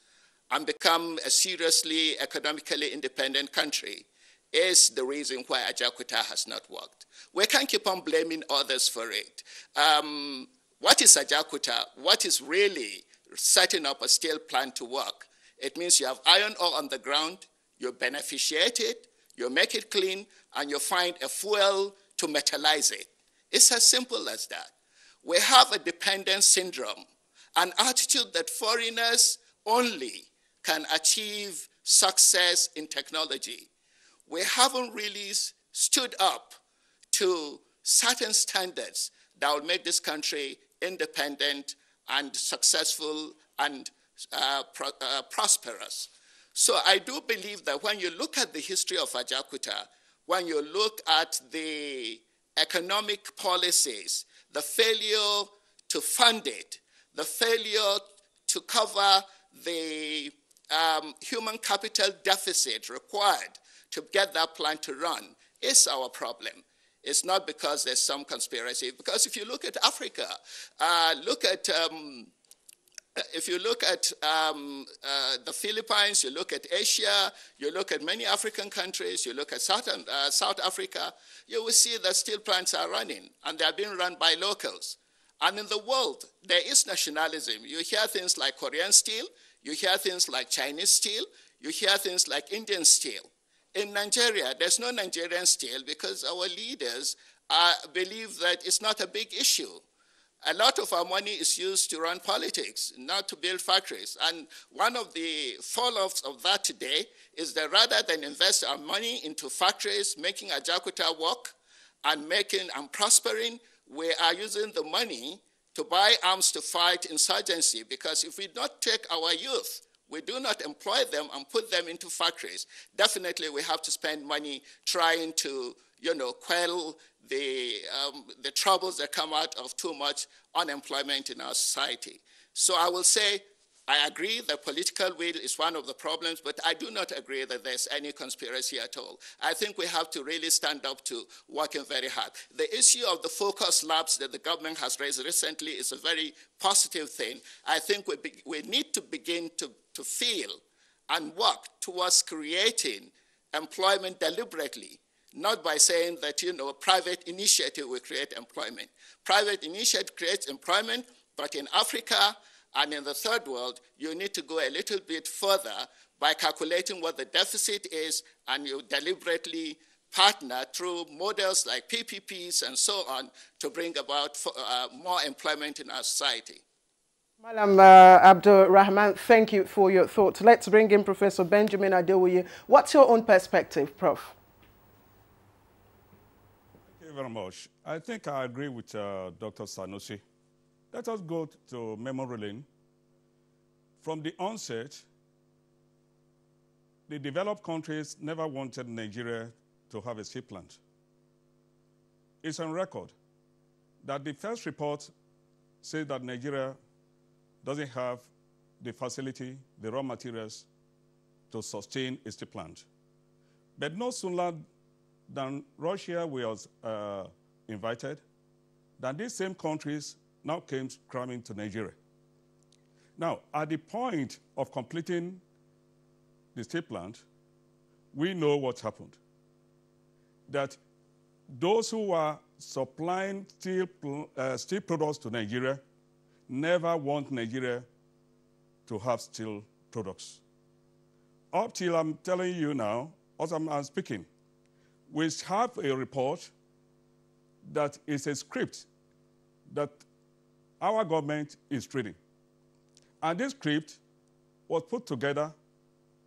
and become a seriously economically independent country is the reason why Ajaokuta has not worked. We can't keep on blaming others for it. What is Ajaokuta? What is really setting up a steel plant to work? It means you have iron ore on the ground, you beneficiate it, you make it clean, and you find a fuel to metallize it. It's as simple as that. We have a dependence syndrome, an attitude that foreigners only can achieve success in technology. We haven't really stood up to certain standards that will make this country independent and successful and prosperous. So I do believe that when you look at the history of Ajaokuta, when you look at the economic policies, the failure to fund it, the failure to cover the human capital deficit required to get that plant to run is our problem. It's not because there's some conspiracy. Because if you look at Africa, if you look at the Philippines, you look at Asia, you look at many African countries, you look at South Africa, you will see that steel plants are running, and they are being run by locals. And in the world, there is nationalism. You hear things like Korean steel, you hear things like Chinese steel, you hear things like Indian steel. In Nigeria, there's no Nigerian steel because our leaders believe that it's not a big issue. A lot of our money is used to run politics, not to build factories. And one of the fall-offs of that today is that rather than invest our money into factories, making Ajaokuta work and prospering, we are using the money to buy arms to fight insurgency. Because if we don't take our youth we do not employ them and put them into factories, definitely we have to spend money trying to, quell the troubles that come out of too much unemployment in our society. So I will say, I agree that political will is one of the problems, but I do not agree that there's any conspiracy at all. I think we have to really stand up to working very hard. The issue of the focus labs that the government has raised recently is a very positive thing. I think we need to begin to feel and work towards creating employment deliberately, not by saying that, private initiative will create employment. Private initiative creates employment, but in Africa, and in the third world, you need to go a little bit further by calculating what the deficit is, and you deliberately partner through models like PPPs and so on to bring about more employment in our society. Madam Abdul Rahman, thank you for your thoughts. Let's bring in Professor Benjamin Adewoye. What's your own perspective, Prof? Thank you very much. I think I agree with Dr. Sanusi. Let us go to memory lane. From the onset, the developed countries never wanted Nigeria to have a steel plant. It's on record that the first report said that Nigeria doesn't have the facility, the raw materials to sustain a steel plant. But no sooner than Russia was invited, than these same countries now came cramming to Nigeria. Now, at the point of completing the steel plant, we know what happened. That those who were supplying steel products to Nigeria never want Nigeria to have steel products. Up till I'm telling you now, as I'm speaking, we have a report that is a script that our government is reading. And this script was put together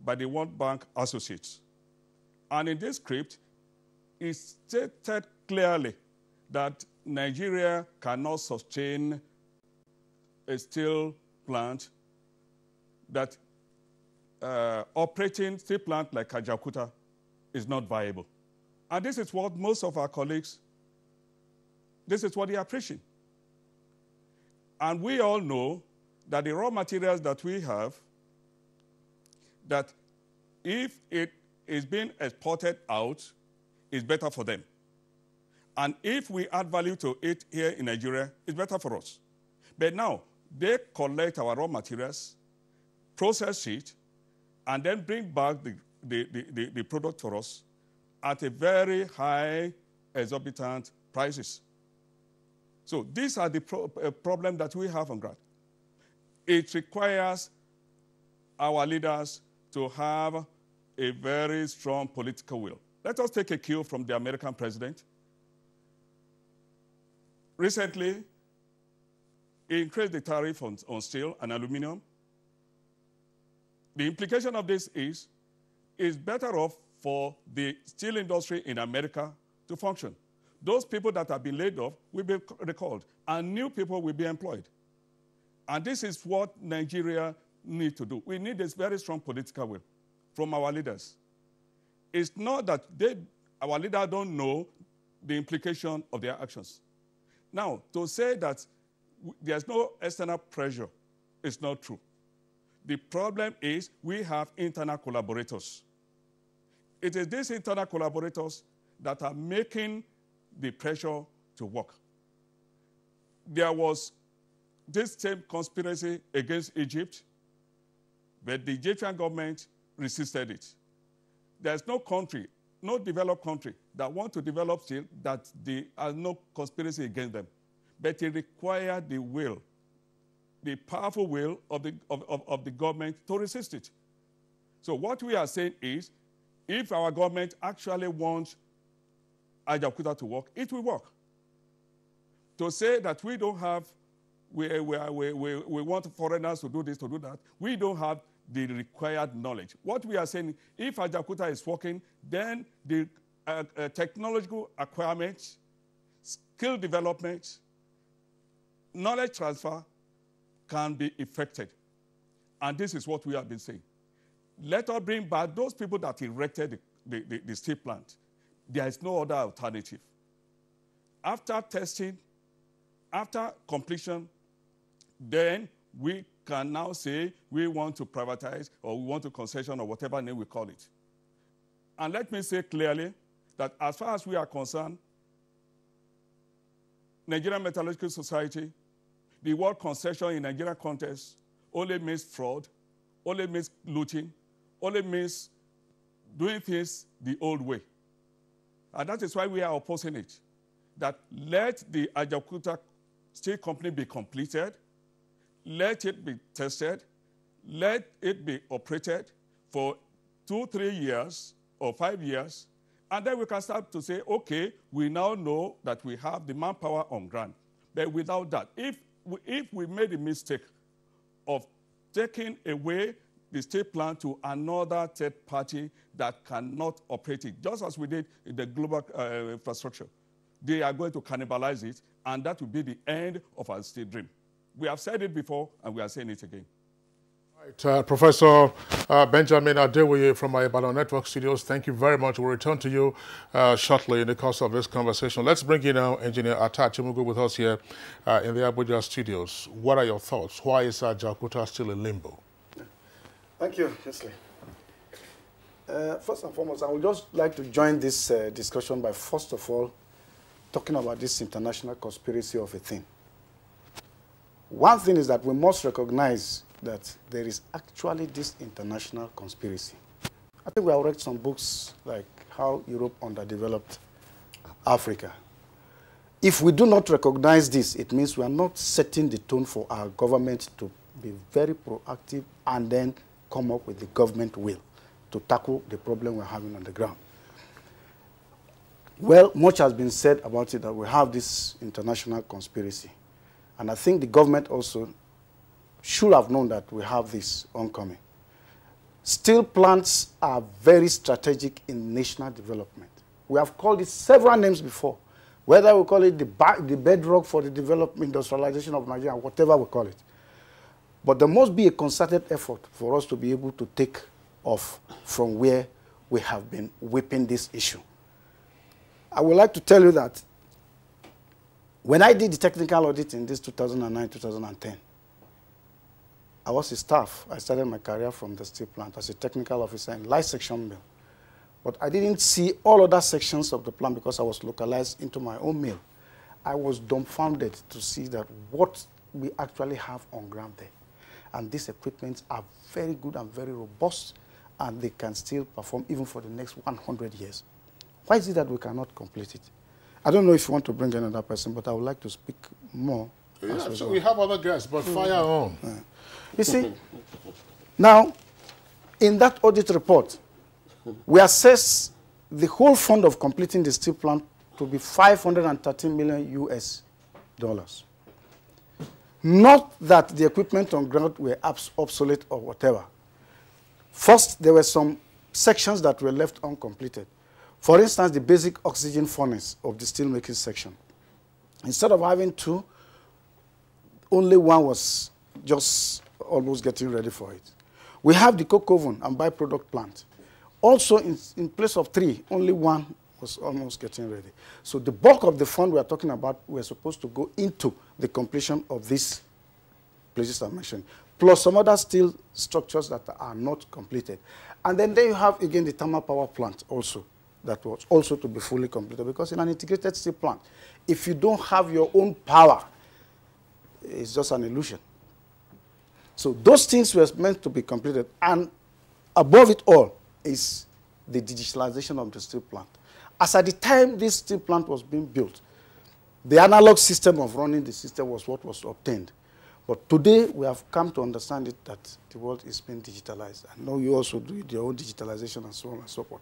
by the World Bank associates. And in this script, it stated clearly that Nigeria cannot sustain a steel plant, that operating steel plant like Ajaokuta is not viable. And this is what most of our colleagues, this is what they are preaching. And we all know that the raw materials that we have, that if it is being exported out, is better for them. And if we add value to it here in Nigeria, it's better for us. But now, they collect our raw materials, process it, and then bring back the product for us at a very high, exorbitant prices. So these are the problem that we have on ground. It requires our leaders to have a very strong political will. Let us take a cue from the American president. Recently, he increased the tariff on steel and aluminum. The implication of this is better off for the steel industry in America to function. Those people that have been laid off will be recalled, and new people will be employed. And this is what Nigeria needs to do. We need this very strong political will from our leaders. It's not that our leaders don't know the implication of their actions. Now, to say that there's no external pressure is not true. The problem is we have internal collaborators. It is these internal collaborators that are making the pressure to work. There was this same conspiracy against Egypt, but the Egyptian government resisted it. There's no country, no developed country that wants to develop steel that there are no conspiracy against them. But it requires the will, the powerful will of the government to resist it. So what we are saying is, if our government actually wants Ajaokuta to work, it will work. To say that we don't have, we want foreigners to do this, to do that, we don't have the required knowledge. What we are saying, if Ajaokuta is working, then the technological acquirements, skill development, knowledge transfer can be effected. And this is what we have been saying. Let us bring back those people that erected the steel plant. There is no other alternative. After testing, after completion, then we can now say we want to privatize or we want to concession or whatever name we call it. And let me say clearly that as far as we are concerned, Nigerian Metallurgical Society, the word concession in Nigerian context only means fraud, only means looting, only means doing things the old way. And that is why we are opposing it. That let the Ajaokuta Steel Company be completed, let it be tested, let it be operated for 2, 3 years or 5 years, and then we can start to say, okay, we now know that we have the manpower on ground. But without that, if we made a mistake of taking away the steel plant to another third party that cannot operate it, just as we did in the global infrastructure, they are going to cannibalize it, and that will be the end of our steel dream. We have said it before, and we are saying it again. Right, Professor Benjamin Adewoye from our Ibadan Network Studios, thank you very much. We'll return to you shortly in the course of this conversation. Let's bring in now Engineer Atta Chimugu with us here in the Abuja studios. What are your thoughts? Why is Ajaokuta still in limbo? Thank you, Hesley. First and foremost, I would just like to join this discussion by, first of all, talking about this international conspiracy of a thing. One thing is that we must recognize that there is actually this international conspiracy. I think we have read some books like How Europe Underdeveloped Africa. If we do not recognize this, it means we are not setting the tone for our government to be very proactive and then come up with the government will to tackle the problem we're having on the ground. Well, much has been said about it, that we have this international conspiracy. And I think the government also should have known that we have this oncoming. Steel plants are very strategic in national development. We have called it several names before, whether we call it the bedrock for the development, industrialization of Nigeria, whatever we call it. But there must be a concerted effort for us to be able to take off from where we have been whipping this issue. I would like to tell you that when I did the technical audit in this 2009-2010, I was a staff. I started my career from the steel plant as a technical officer in light section mill. But I didn't see all other sections of the plant because I was localized into my own mill. I was dumbfounded to see that what we actually have on ground there. And these equipments are very good and very robust, and they can still perform even for the next 100 years. Why is it that we cannot complete it? I don't know if you want to bring another person, but I would like to speak more. Yeah, so we have other guests, but fire on. You see, now, in that audit report, we assess the whole fund of completing the steel plant to be $513 million US. Not that the equipment on ground were obsolete or whatever. First, there were some sections that were left uncompleted. For instance, the basic oxygen furnace of the steelmaking section. Instead of having two, only one was just almost getting ready for it. We have the coke oven and byproduct plant. Also, in place of three, only one was almost getting ready. So the bulk of the fund we are talking about were supposed to go into the completion of these places I mentioned, plus some other steel structures that are not completed. And then there you have, again, the thermal power plant also, that was also to be fully completed, because in an integrated steel plant, if you don't have your own power, it's just an illusion. So those things were meant to be completed, and above it all is the digitalization of the steel plant. As at the time this steel plant was being built, the analog system of running the system was what was obtained. But today we have come to understand it that the world is being digitalized. I know you also do your own digitalization and so on and so forth.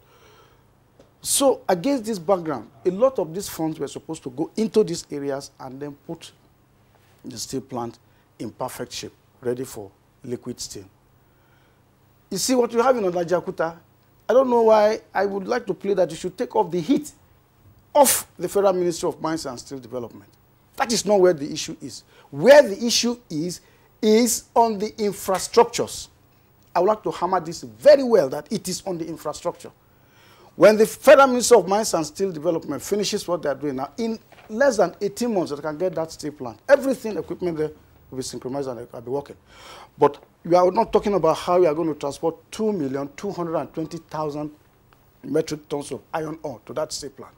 So against this background, a lot of these funds were supposed to go into these areas and then put the steel plant in perfect shape, ready for liquid steel. You see what you have in Ajaokuta? I don't know why. I would like to play that you should take off the heat off the Federal Ministry of Mines and Steel Development. That is not where the issue is. Where the issue is on the infrastructures. I would like to hammer this very well, that it is on the infrastructure. When the Federal Ministry of Mines and Steel Development finishes what they are doing now, in less than 18 months, they can get that steel plant. Everything, equipment there will be synchronized and they will be working. But we are not talking about how we are going to transport 2,220,000 metric tons of iron ore to that steel plant.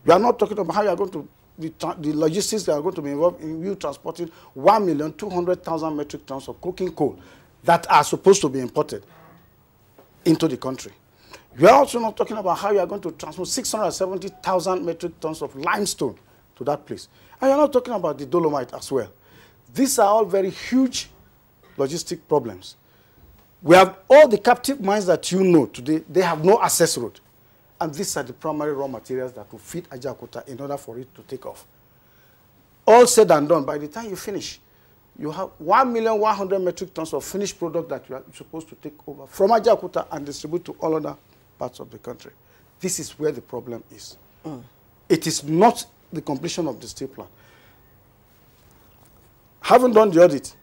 We are not talking about how you are going to, the logistics that are going to be involved in you transporting 1,200,000 metric tons of coking coal that are supposed to be imported into the country. We are also not talking about how you are going to transport 670,000 metric tons of limestone to that place. And you are not talking about the dolomite as well. These are all very huge logistic problems. We have all the captive mines that you know today, they have no access road. And these are the primary raw materials that will feed Ajaokuta in order for it to take off. All said and done, by the time you finish, you have 1,100,000 metric tons of finished product that you are supposed to take over from Ajaokuta and distribute to all other parts of the country. This is where the problem is. It is not the completion of the steel plant. Having done the audit,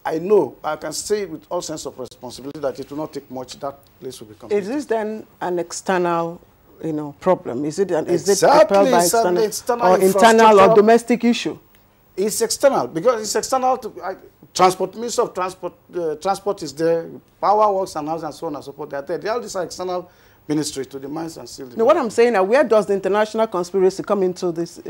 I know, I can say with all sense of responsibility that it will not take much, that place will be completed. Is this then an external, problem? Is it propelled by external or internal or domestic issue? It's external, because it's external to transport. Ministry of Transport is there, Power Works and House and so on and so forth. They are there. All these are external ministry to the mines and steel. No, what I'm saying now, where does the international conspiracy come into this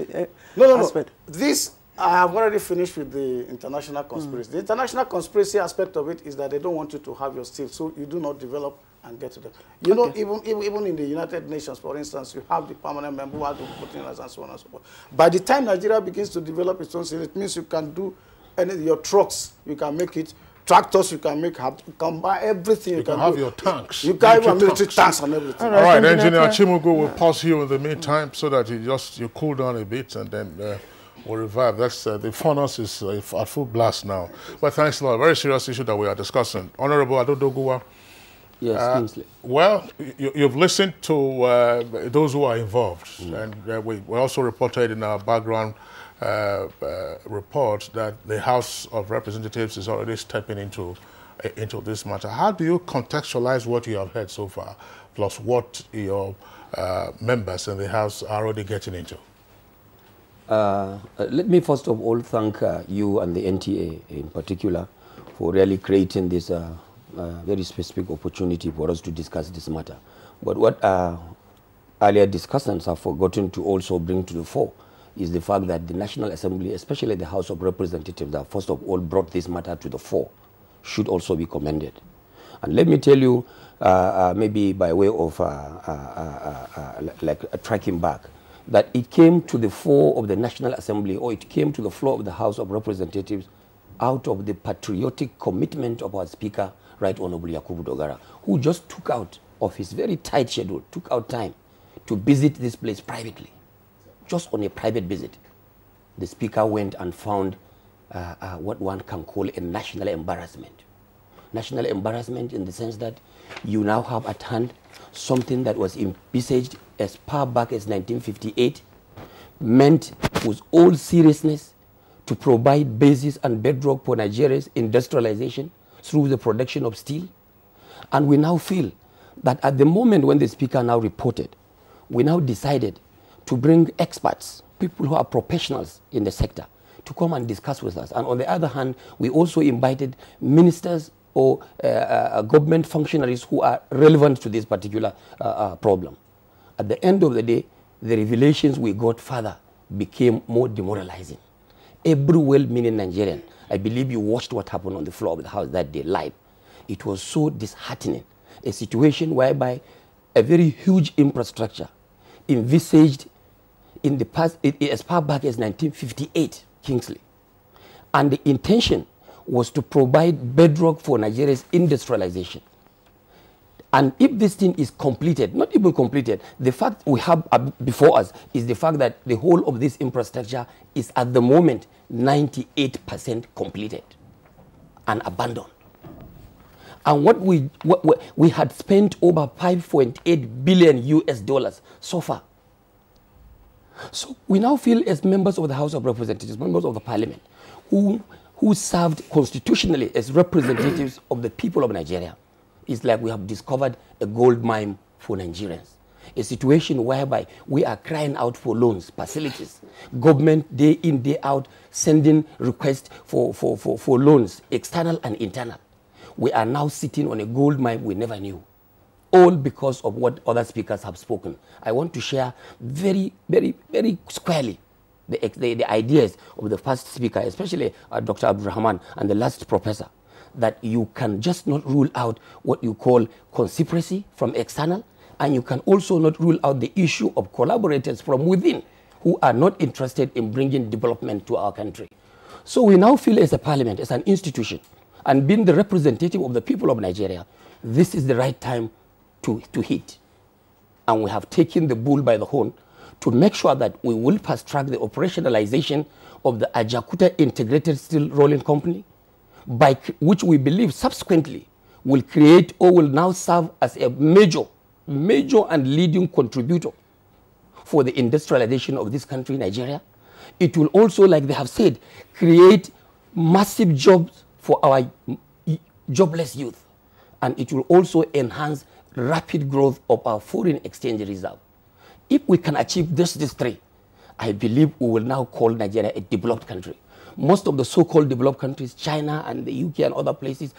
aspect? This, I have already finished with the international conspiracy. The international conspiracy aspect of it is that they don't want you to have your steel, so you do not develop and get to them. You know, even in the United Nations, for instance, you have the permanent member who has to put in and so on and so forth. By the time Nigeria begins to develop its own steel, it means you can do your trucks, you can make it. Tractors you can make, you can buy everything. You can have your tanks. You can have military tanks and everything. All right, Engineer Chimugu will pause you in the meantime so that you cool down a bit and then we'll revive. That's the furnace is at full blast now. But thanks a lot. Very serious issue that we are discussing. Honorable Adodoguwa. Yes, Kingsley. Well, you've listened to those who are involved, and we also reported in our background report that the House of Representatives is already stepping into this matter. How do you contextualize what you have heard so far, plus what your members in the House are already getting into? Let me first of all thank you and the NTA in particular for really creating this very specific opportunity for us to discuss this matter. But what earlier discussants have forgotten to also bring to the fore is the fact that the National Assembly, especially the House of Representatives, that first of all brought this matter to the fore, should also be commended. And let me tell you, maybe by way of tracking back, that it came to the fore of the National Assembly, or it came to the floor of the House of Representatives out of the patriotic commitment of our Speaker, Right Honorable Yakubu Dogara, who just took out of his very tight schedule, took out time to visit this place privately. Just on a private visit, the Speaker went and found what one can call a national embarrassment. National embarrassment in the sense that you now have at hand something that was envisaged as far back as 1958, meant with all seriousness to provide basis and bedrock for Nigeria's industrialization through the production of steel. And we now feel that at the moment when the Speaker now reported, we now decided to bring experts, people who are professionals in the sector, to come and discuss with us. And on the other hand, we also invited ministers or government functionaries who are relevant to this particular problem. At the end of the day, the revelations we got further became more demoralizing. Every well-meaning Nigerian, I believe you watched what happened on the floor of the House that day live. It was so disheartening, a situation whereby a very huge infrastructure envisaged in the past, as far back as 1958, Kingsley. And the intention was to provide bedrock for Nigeria's industrialization. And if this thing is completed, not even completed, the fact we have before us is the fact that the whole of this infrastructure is at the moment 98% completed and abandoned. And what we had spent over 5.8 billion US dollars so far. So we now feel as members of the House of Representatives, members of the Parliament, who served constitutionally as representatives of the people of Nigeria, It's like we have discovered a gold mine for Nigerians. A situation whereby we are crying out for loans, facilities. Government day in, day out, sending requests for loans, external and internal. We are now sitting on a gold mine we never knew. All because of what other speakers have spoken. I want to share very, very, very squarely the ideas of the first speaker, especially Dr. Abdurrahman and the last professor, that you can just not rule out what you call conspiracy from external, and you can also not rule out the issue of collaborators from within who are not interested in bringing development to our country. So we now feel as a parliament, as an institution, and being the representative of the people of Nigeria, this is the right time to hit. And we have taken the bull by the horn to make sure that we will fast track the operationalization of the Ajaokuta Integrated Steel Rolling Company, by which we believe subsequently will create or will now serve as a major and leading contributor for the industrialization of this country, Nigeria. It will also, like they have said, create massive jobs for our jobless youth. And it will also enhance rapid growth of our foreign exchange reserve. If we can achieve these three, I believe we will now call Nigeria a developed country. Most of the so-called developed countries, China and the UK and other places,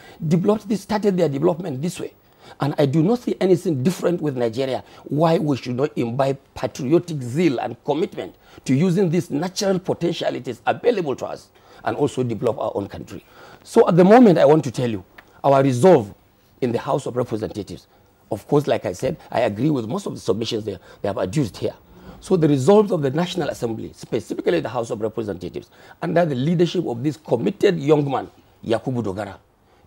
started their development this way. And I do not see anything different with Nigeria, why we should not imbibe patriotic zeal and commitment to using these natural potentialities available to us and also develop our own country. So at the moment, I want to tell you, our resolve in the House of Representatives, of course, like I said, I agree with most of the submissions they have adduced here. So the resolve of the National Assembly, specifically the House of Representatives, under the leadership of this committed young man, Yakubu Dogara,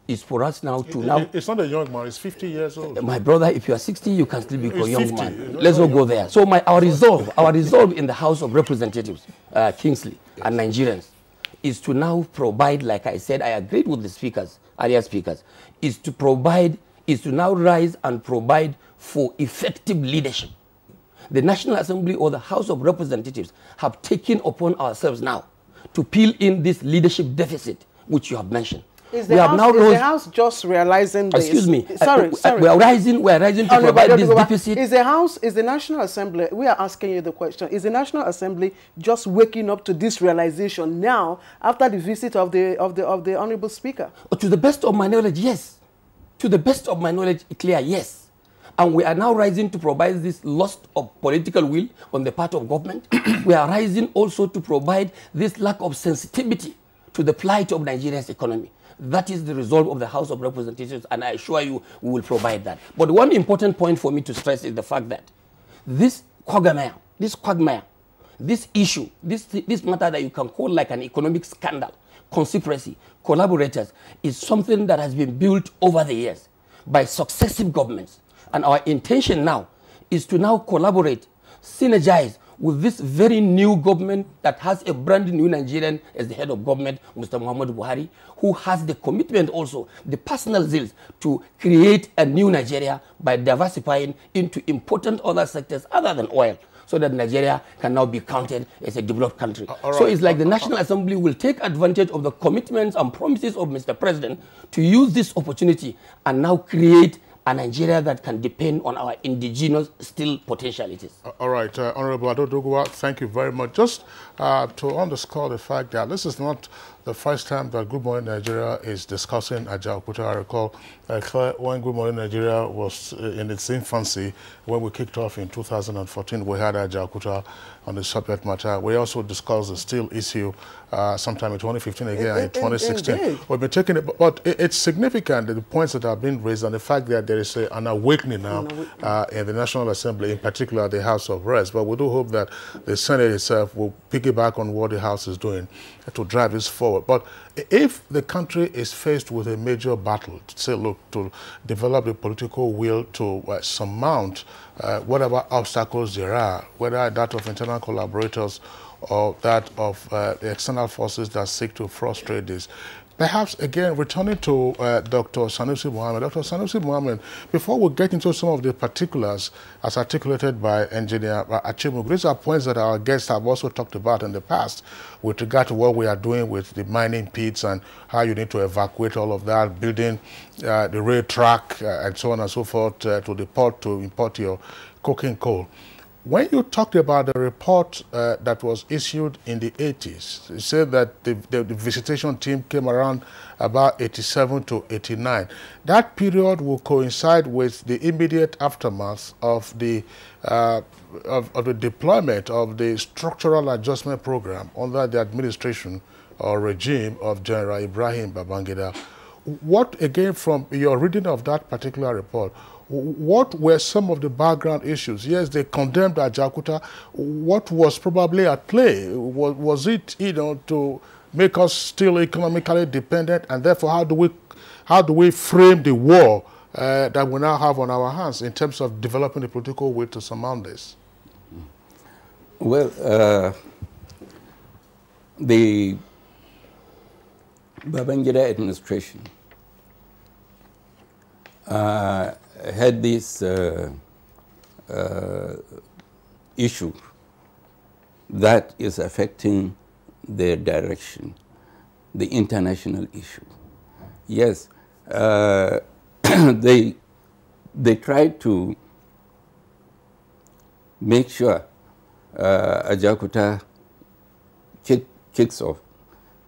is for us now to It's not a young man, it's 50 years old. My brother, if you are 60, you can still be a young man. Let's not go there. So our resolve in the House of Representatives, Kingsley, and Nigerians, is to now provide, like I said, I agreed with the speakers, earlier speakers, is to now rise and provide for effective leadership. The National Assembly or the House of Representatives have taken upon ourselves now to fill in this leadership deficit which you have mentioned. Is the House just realizing this? Excuse me. Sorry. We are rising to provide this deficit. Is the National Assembly, we are asking you the question, is the National Assembly just waking up to this realization now after the visit of the Honorable Speaker? To the best of my knowledge, yes. To the best of my knowledge, clear, yes. And we are now rising to provide this loss of political will on the part of government. We are rising also to provide this lack of sensitivity to the plight of Nigeria's economy. That is the resolve of the House of Representatives, and I assure you we will provide that. But one important point for me to stress is the fact that this quagmire, this issue, this matter that you can call like an economic scandal, conspiracy, collaborators, is something that has been built over the years by successive governments. And our intention now is to now collaborate, synergize with this very new government that has a brand new Nigerian as the head of government, Mr. Muhammadu Buhari, who has the commitment also, the personal zeal to create a new Nigeria by diversifying into important other sectors other than oil, so that Nigeria can now be counted as a developed country. Right. So it's like the National Assembly will take advantage of the commitments and promises of Mr. President to use this opportunity and now create a Nigeria that can depend on our indigenous still potentialities. All right, Honorable Ajaokuta, thank you very much. Just to underscore the fact that this is not the first time that Good Morning Nigeria is discussing Ajaokuta. I recall when Good Morning Nigeria was in its infancy, when we kicked off in 2014, we had Ajaokuta on the subject matter. We also discussed the steel issue sometime in 2015 again, in 2016. We've been taking it, but it's significant, the points that have been raised, and the fact that there is an awakening now in the National Assembly, in particular the House of Reps. But we do hope that the Senate itself will piggyback on what the House is doing to drive this forward. But if the country is faced with a major battle, to say, look, to develop the political will to surmount whatever obstacles there are, whether that of internal collaborators or that of the external forces that seek to frustrate this, Perhaps, again, returning to Dr. Sanusi Mohammed. Dr. Sanusi Mohammed, before we get into some of the particulars as articulated by Engineer Achimu, these are points that our guests have also talked about in the past with regard to what we are doing with the mining pits and how you need to evacuate all of that, building the rail track and so on and so forth to the port to import your coking coal. When you talked about the report that was issued in the 80s, you said that the visitation team came around about 87 to 89. That period will coincide with the immediate aftermath of the deployment of the structural adjustment program under the administration or regime of General Ibrahim Babangida. What, again, from your reading of that particular report, what were some of the background issues? Yes, they condemned Ajaokuta. What was probably at play? Was it, to make us still economically dependent, and therefore how do we frame the war that we now have on our hands in terms of developing the political will to surmount this? Well, the Babangida administration had this issue that is affecting their direction, the international issue. Yes, they tried to make sure Ajaokuta kicks off.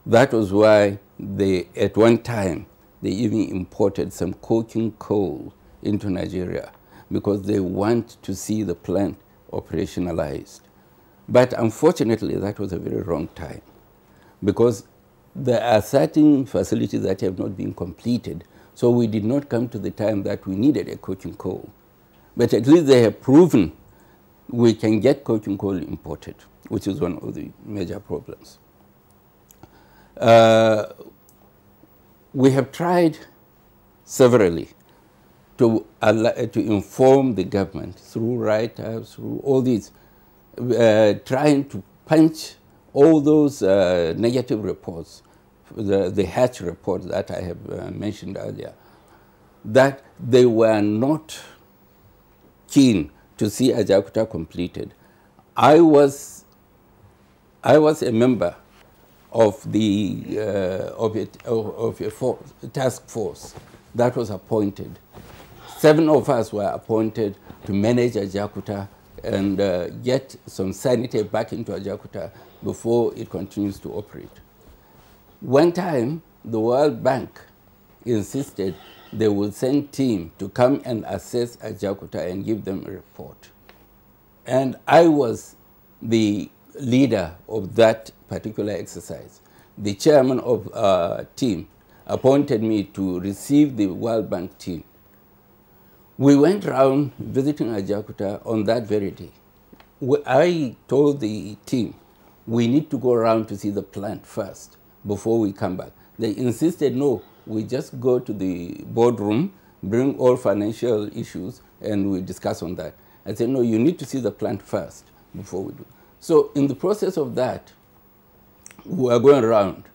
That was why they, at one time, they even imported some coking coal into Nigeria because they want to see the plant operationalized. But unfortunately, that was a very wrong time because there are certain facilities that have not been completed, so we did not come to the time that we needed a coking coal. But at least they have proven we can get coking coal imported, which is one of the major problems. We have tried severally to inform the government through write-ups, through all these, trying to punch all those negative reports, the Hatch report that I have mentioned earlier, that they were not keen to see Ajaokuta completed. I was a member of the a task force that was appointed. 7 of us were appointed to manage Ajaokuta and get some sanity back into Ajaokuta before it continues to operate. One time, the World Bank insisted they would send team to come and assess Ajaokuta and give them a report. And I was the leader of that particular exercise. The chairman of team appointed me to receive the World Bank team. We went around visiting Ajaokuta on that very day. I told the team, we need to go around to see the plant first before we come back. They insisted, no, we just go to the boardroom, bring all financial issues, and we discuss on that. I said, no, you need to see the plant first before we do. So in the process of that, we were going around.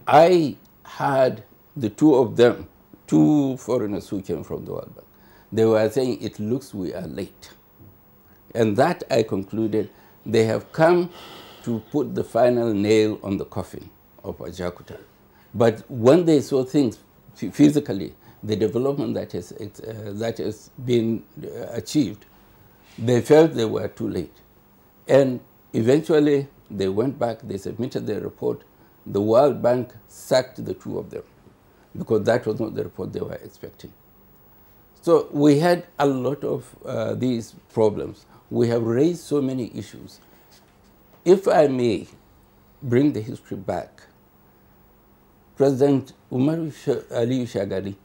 I had the two of them, 2 foreigners who came from the World Bank. They were saying, it looks we are late. And that I concluded, they have come to put the final nail on the coffin of Ajaokuta. But when they saw things physically, the development that has been achieved, they felt they were too late. And eventually, they went back, they submitted their report. The World Bank sacked the 2 of them because that was not the report they were expecting. So we had a lot of these problems. We have raised so many issues. If I may bring the history back, President Umaru Aliyu Shagari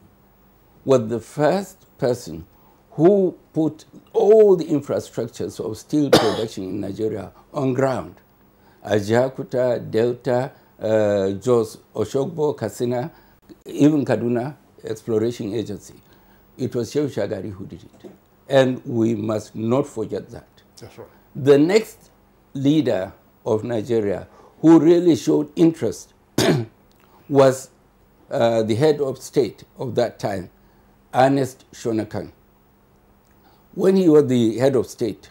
was the first person who put all the infrastructures of steel production in Nigeria on ground. Ajaokuta, Delta, Jos, Oshogbo, Katsina, even Kaduna Exploration Agency. It was Shehu Shagari who did it. And we must not forget that. That's right. The next leader of Nigeria who really showed interest was the head of state of that time, Ernest Shonekan. When he was the head of state,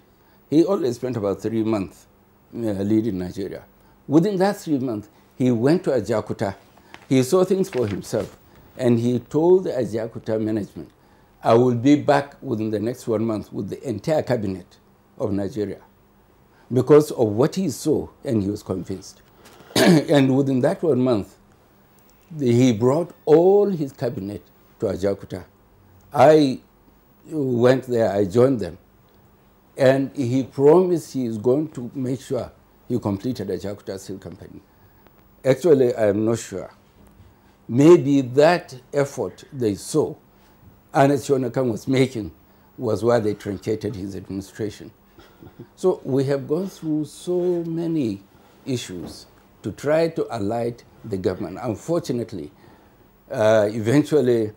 he only spent about 3 months leading Nigeria. Within that 3 months, he went to Ajaokuta. He saw things for himself, and he told the Ajaokuta management, I will be back within the next 1 month with the entire cabinet of Nigeria, because of what he saw, and he was convinced. And within that 1 month, he brought all his cabinet to Ajaokuta. I went there, I joined them, and he promised he is going to make sure he completed Ajaokuta Steel Company. Actually, I am not sure. Maybe that effort they saw Ernest Shonekan was making was why they truncated his administration. So we have gone through so many issues to try to alight the government. Unfortunately, eventually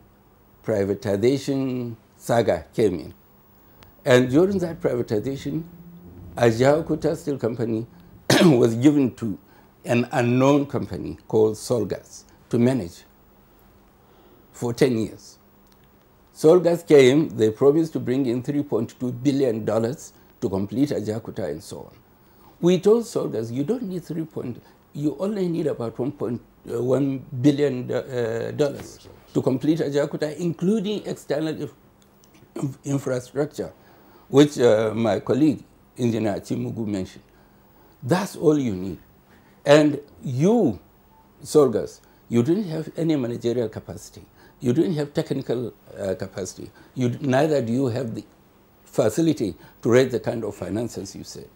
privatization saga came in. And during that privatization, Ajaokuta Steel Company was given to an unknown company called Solgas to manage for 10 years. Solgas came, they promised to bring in $3.2 billion to complete Ajaokuta and so on. We told Solgas, you don't need you only need about $1.1 billion to complete Ajaokuta, including external infrastructure, which my colleague, Engineer Chimugu, mentioned. That's all you need. And you, Solgas, you didn't have any managerial capacity. You didn't have technical capacity. Neither do you have the facility to raise the kind of finances you said.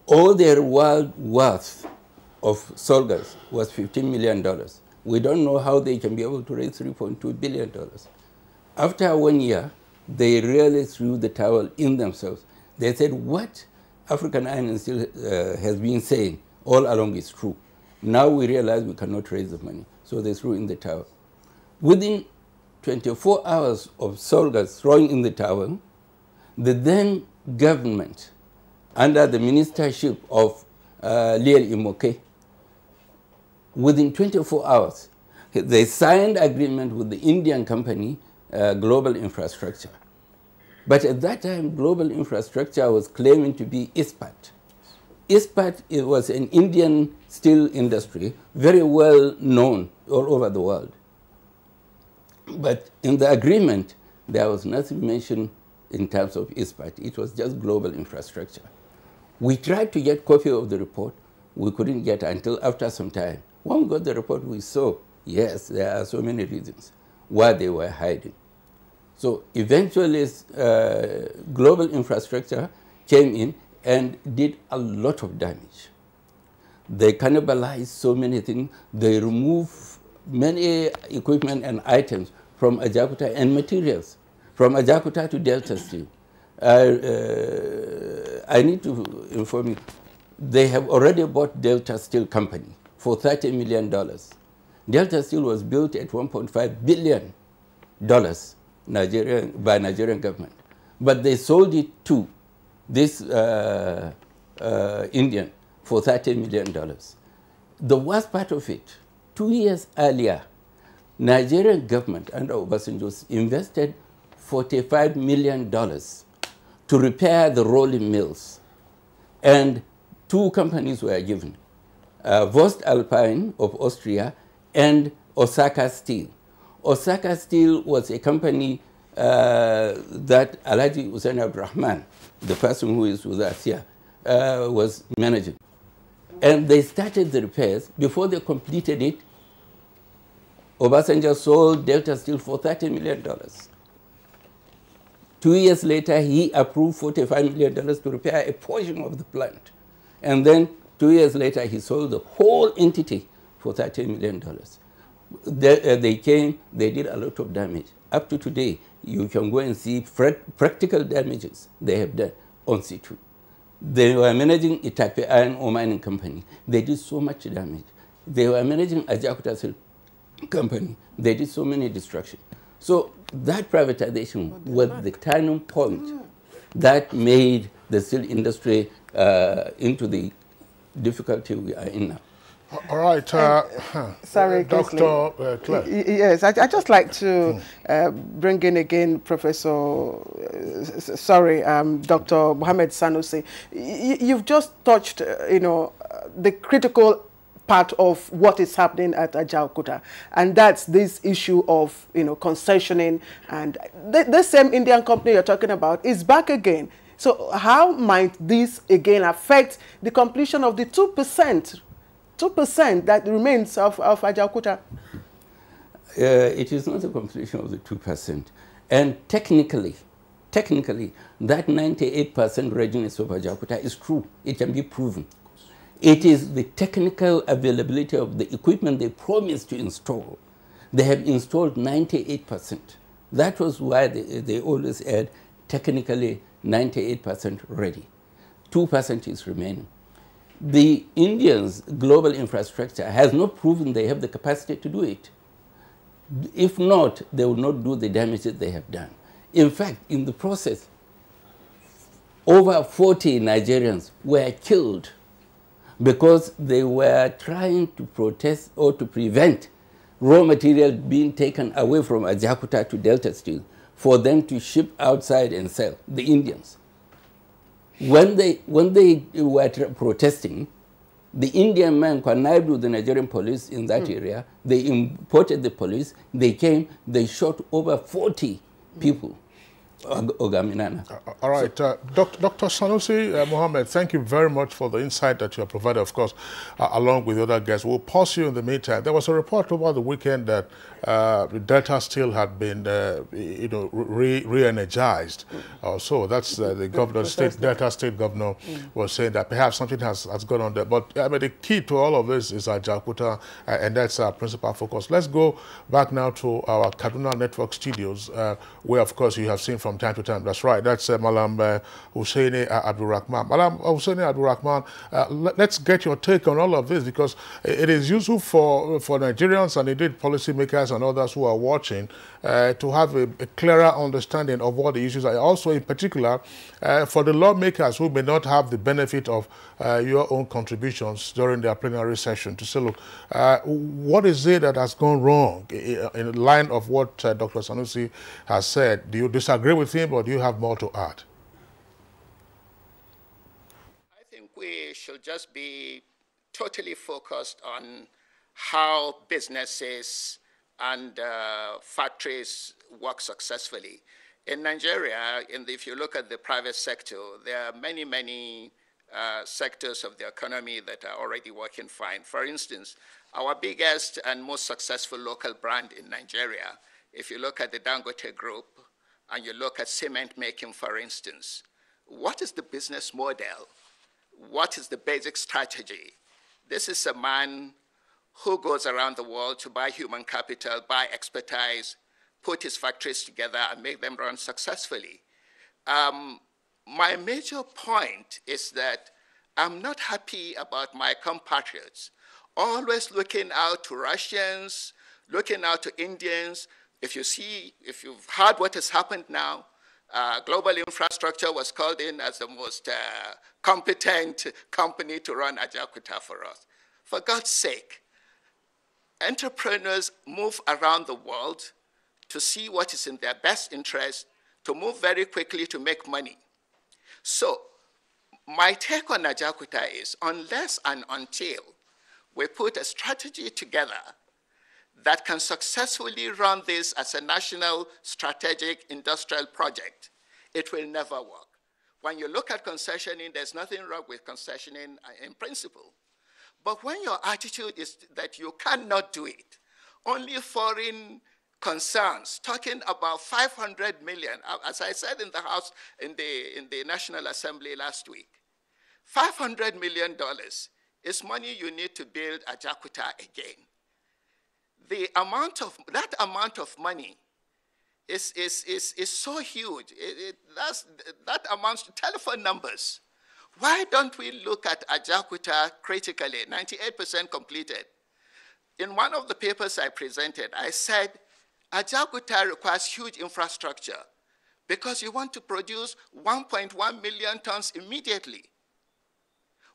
All their world worth of Solgas was $15 million. We don't know how they can be able to raise $3.2 billion. After 1 year, they really threw the towel in themselves. They said, what African Iron and Steel has been saying all along is true. Now we realize we cannot raise the money. So they threw in the towel. Within 24 hours of Solgas throwing in the towel, the then government, under the ministership of Liel Imoke, within 24 hours, they signed agreement with the Indian company, Global Infrastructure. But at that time, Global Infrastructure was claiming to be Ispat. Ispat was an Indian steel industry, very well known all over the world. But in the agreement, there was nothing mentioned in terms of Ispat. It was just Global Infrastructure. We tried to get a copy of the report. We couldn't get it until after some time. When we got the report, we saw, yes, there are so many reasons why they were hiding. So eventually, Global Infrastructure came in and did a lot of damage. They cannibalized so many things. They removed many equipment and items from Ajaokuta and materials, from Ajaokuta to Delta Steel. I need to inform you, they have already bought Delta Steel Company for $30 million. Delta Steel was built at $1.5 billion by Nigerian government. But they sold it to this Indian for $30 million. The worst part of it, 2 years earlier, Nigerian government under Obasanjo invested $45 million to repair the rolling mills. And 2 companies were given, Vost Alpine of Austria and Osaka Steel. Osaka Steel was a company that Alhaji Hussein Abdurrahman, the person who is with us here, was managing. And they started the repairs. Before they completed it, Obasanjo sold Delta Steel for $30 million. 2 years later, he approved $45 million to repair a portion of the plant. And then 2 years later, he sold the whole entity for $30 million. They came, they did a lot of damage. Up to today, you can go and see practical damages they have done on situ. They were managing Itape Iron Ore Mining Company. They did so much damage. They were managing Ajaokuta Steel Company. They did so many destruction. So that privatization was the turning point that made the steel industry into the difficulty we are in now. All right. Sorry, Dr. Claire. Yes, I just like to bring in again Professor, Dr. Mohammed Sanusi. You've just touched, the critical part of what is happening at Ajaokuta, and that's this issue of, concessioning, and the same Indian company you're talking about is back again. So how might this again affect the completion of the 2% that remains of Ajaokuta? It is not a completion of the 2%. And technically, that 98% readiness of Ajaokuta is true. It can be proven. It is the technical availability of the equipment they promised to install. They have installed 98%. That was why they always add technically 98% ready. 2% is remaining. The Indians' global infrastructure has not proven they have the capacity to do it. If not, they will not do the damages they have done. In fact, in the process, over 40 Nigerians were killed because they were trying to protest or to prevent raw material being taken away from Ajaokuta to Delta Steel for them to ship outside and sell, the Indians. When they were protesting, the Indian men connived with the Nigerian police in that area. They imported the police. They came. They shot over 40 people. All right. Dr. Sanusi Mohammed, thank you very much for the insight that you have provided, of course, along with the other guests. We'll pause you in the meantime. There was a report over the weekend that Delta Steel had been, re-energized. So that's the governor, Delta State governor was saying that perhaps something has gone on there. But the key to all of this is Ajaokuta, and that's our principal focus. Let's go back now to our Kaduna Network studios, where, of course, you have seen from time to time. That's right. That's Malam Hussaini Abdulrahman. Malam Hussaini Abdulrahman, let's get your take on all of this, because it is useful for Nigerians and indeed policymakers and others who are watching to have a clearer understanding of what the issues are. Also, in particular, for the lawmakers who may not have the benefit of your own contributions during their plenary session, to say, look, what is it that has gone wrong in line of what Dr. Sanusi has said? Do you disagree with him, or do you have more to add? I think we should just be totally focused on how businesses and factories work successfully. In Nigeria, if you look at the private sector, there are many sectors of the economy that are already working fine. For instance, our biggest and most successful local brand in Nigeria, if you look at the Dangote Group and you look at cement making, for instance, what is the business model? What is the basic strategy? This is a man who goes around the world to buy human capital, buy expertise, put his factories together and make them run successfully. My major point is that I'm not happy about my compatriots always looking out to Russians, looking out to Indians. If you've heard what has happened now, Global Infrastructure was called in as the most competent company to run Ajaokuta for us. For God's sake, entrepreneurs move around the world to see what is in their best interest, to move very quickly to make money. So my take on Ajaokuta is, unless and until we put a strategy together that can successfully run this as a national strategic industrial project, it will never work. When you look at concessioning, there's nothing wrong with concessioning in principle. But when your attitude is that you cannot do it, only foreign concerns, talking about 500 million, as I said in the House, in the National Assembly last week, $500 million is money you need to build Ajaokuta again. That amount of money is so huge. That amounts to telephone numbers. Why don't we look at Ajaokuta critically, 98% completed? In one of the papers I presented, I said, Ajaokuta requires huge infrastructure because you want to produce 1.1 million tons immediately.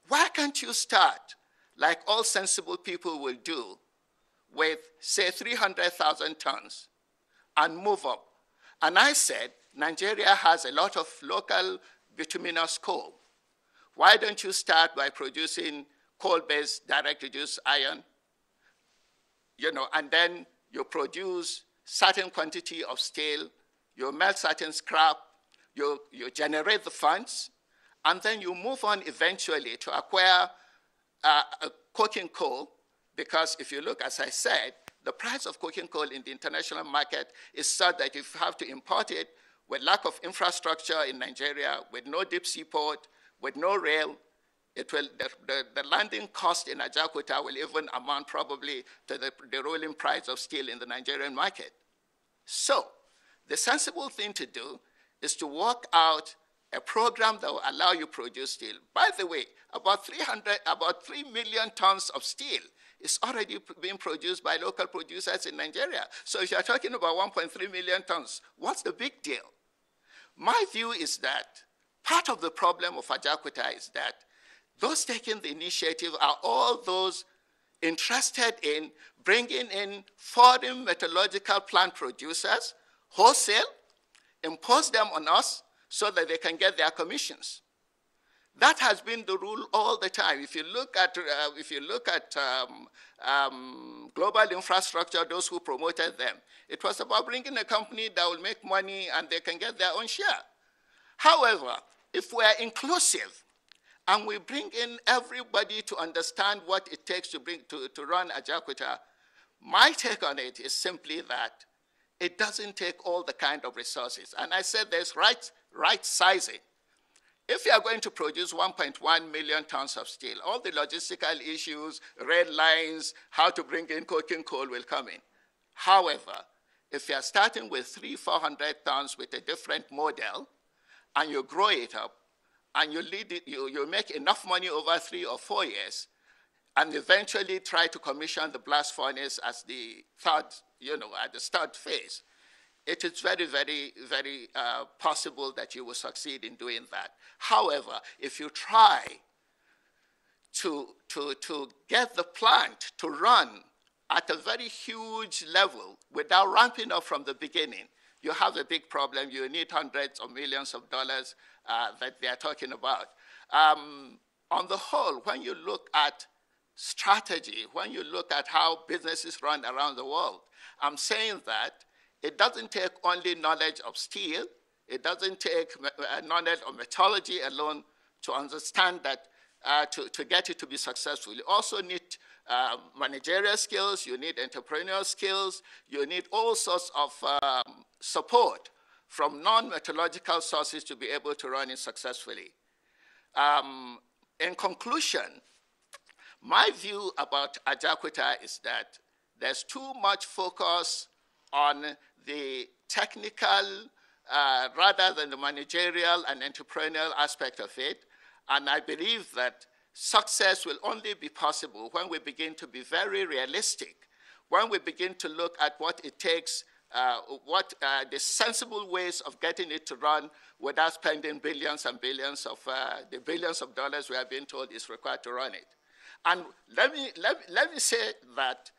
Why can't you start like all sensible people will do, with, say, 300,000 tons and move up. And I said, Nigeria has a lot of local bituminous coal. Why don't you start by producing coal-based direct reduced iron, and then you produce certain quantity of steel, you melt certain scrap, you generate the funds, and then you move on eventually to acquire coking coal, because if you look, as I said, the price of coking coal in the international market is such that if you have to import it with lack of infrastructure in Nigeria, with no deep sea port, with no rail, the landing cost in Ajaokuta will even amount probably to the ruling price of steel in the Nigerian market. So the sensible thing to do is to work out a program that will allow you to produce steel. By the way, about 3 million tons of steel is already being produced by local producers in Nigeria. So if you're talking about 1.3 million tons, what's the big deal? My view is that part of the problem of Ajaokuta is that those taking the initiative are all those interested in bringing in foreign metallurgical plant producers, wholesale, impose them on us so that they can get their commissions. That has been the rule all the time. If you look at global infrastructure, those who promoted them, it was about bringing a company that will make money and they can get their own share. However, if we are inclusive and we bring in everybody to understand what it takes to run Ajaokuta, my take on it is simply that it doesn't take all the kind of resources. And I said there's right sizing. If you are going to produce 1.1 million tons of steel, all the logistical issues, red lines, how to bring in coking coal will come in. However, if you are starting with 300-400 tons with a different model, and you grow it up, and you make enough money over 3 or 4 years, and eventually try to commission the blast furnace as the third, at the third phase, it is very, very, very possible that you will succeed in doing that. However, if you try to get the plant to run at a very huge level without ramping up from the beginning, you have a big problem. You need hundreds of millions of dollars that they are talking about. On the whole, when you look at strategy, when you look at how businesses run around the world, I'm saying that it doesn't take only knowledge of steel. It doesn't take knowledge of metallurgy alone to understand that, to get it to be successful. You also need managerial skills, you need entrepreneurial skills, you need all sorts of support from non-metallurgical sources to be able to run it successfully. In conclusion, my view about Ajaokuta is that there's too much focus on the technical rather than the managerial and entrepreneurial aspect of it. And I believe that success will only be possible when we begin to be very realistic, when we begin to look at what it takes, the sensible ways of getting it to run without spending billions and billions of the billions of dollars we are being told is required to run it. And let me say that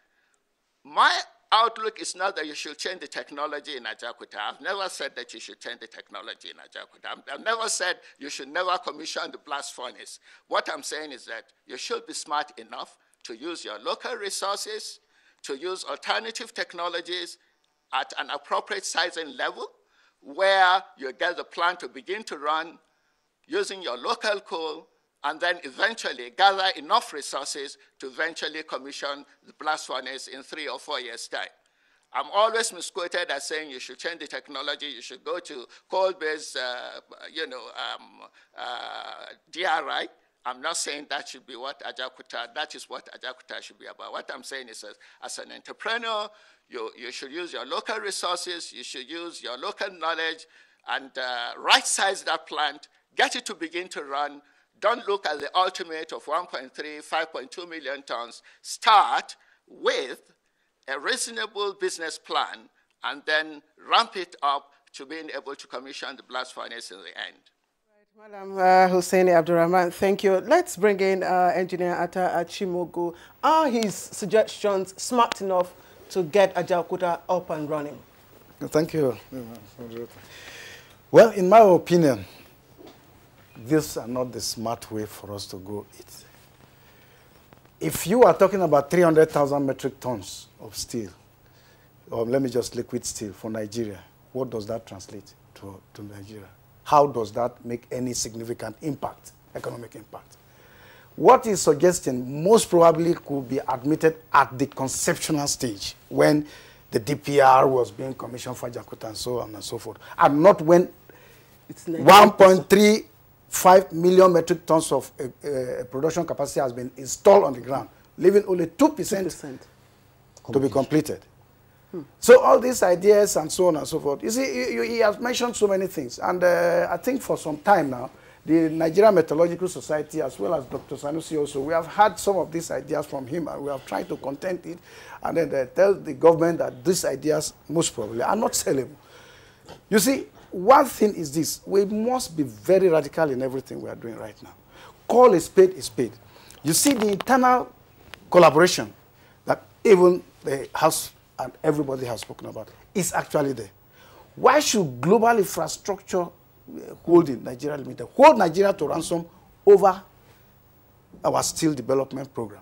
my outlook is not that you should change the technology in Ajaokuta. I've never said that you should change the technology in Ajaokuta. I've never said you should never commission the blast furnace. What I'm saying is that you should be smart enough to use your local resources, to use alternative technologies at an appropriate sizing level where you get the plant to begin to run using your local coal, and then eventually gather enough resources to eventually commission the blast furnace in 3 or 4 years' time. I'm always misquoted as saying you should change the technology, you should go to coal-based, DRI. I'm not saying that should be what Ajaokuta, that is what Ajaokuta should be about. What I'm saying is as an entrepreneur, you should use your local resources, you should use your local knowledge, and right-size that plant, get it to begin to run. Don't look at the ultimate of 1.3, 5.2 million tons. Start with a reasonable business plan and then ramp it up to being able to commission the blast furnace in the end. Madam Hussein Abdurrahman, thank you. Let's bring in Engineer Atta Achimogu. Are his suggestions smart enough to get Ajaokuta up and running? Thank you. Well, in my opinion, these are not the smart way for us to go. If you are talking about 300,000 metric tons of steel, or let me just liquid steel for Nigeria, what does that translate to Nigeria? How does that make any significant impact, economic impact? What he's suggesting most probably could be admitted at the conceptual stage when the DPR was being commissioned for Ajaokuta and so on and so forth, and not when 1.35 million metric tons of production capacity has been installed on the ground, leaving only 2% to be completed. So all these ideas and so on and so forth. You see, he has mentioned so many things. And I think for some time now, the Nigerian Meteorological Society, as well as Dr. Sanusi also, we have had some of these ideas from him, and we have tried to content it, and then they tell the government that these ideas most probably are not sellable. You see, one thing is this: we must be very radical in everything we are doing right now. Call a spade a spade. You see, the internal collaboration that even the House and everybody has spoken about is actually there. Why should global infrastructure holding Nigeria Limited hold Nigeria to ransom over our steel development program?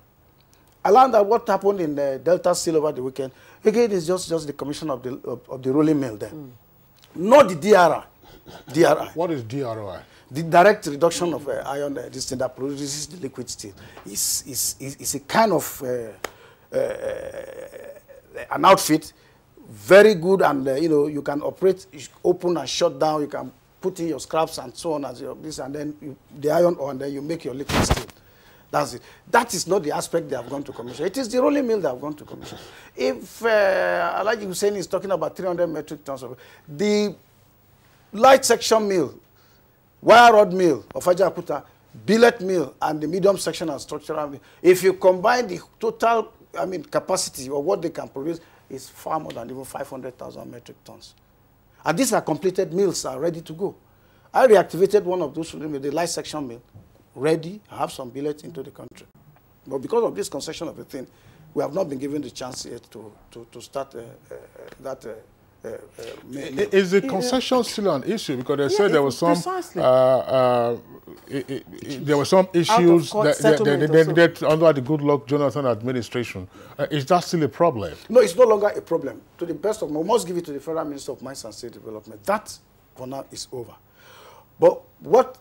I learned that what happened in the Delta Steel over the weekend, again, is just the commission of the rolling mill there. Not the DRI. DRI. What is DRI? The direct reduction of iron, this thing that produces the liquid steel, is a kind of an outfit, very good, and you can operate, open and shut down. You can put in your scraps and so on as this, and then the iron ore, and then you make your liquid steel. That's it. That is not the aspect they have gone to commission. It is the rolling mill they have gone to commission. If Alhaji Hussein is talking about 300 metric tons of the light section mill, wire rod mill of Ajaokuta, billet mill, and the medium section and structural mill, if you combine the total capacity or what they can produce, is far more than even 500,000 metric tons. And these are completed mills, are ready to go. I reactivated one of those, the light section mill, ready. I have some billets into the country. But because of this concession of the thing, we have not been given the chance yet to start that Is the concession still an issue? Because they said there was some there were some issues that under the Goodluck Jonathan administration. Is that still a problem? No, it's no longer a problem. To the best of my, we must give it to the Federal Minister of Mines and State Development. That for now is over. But what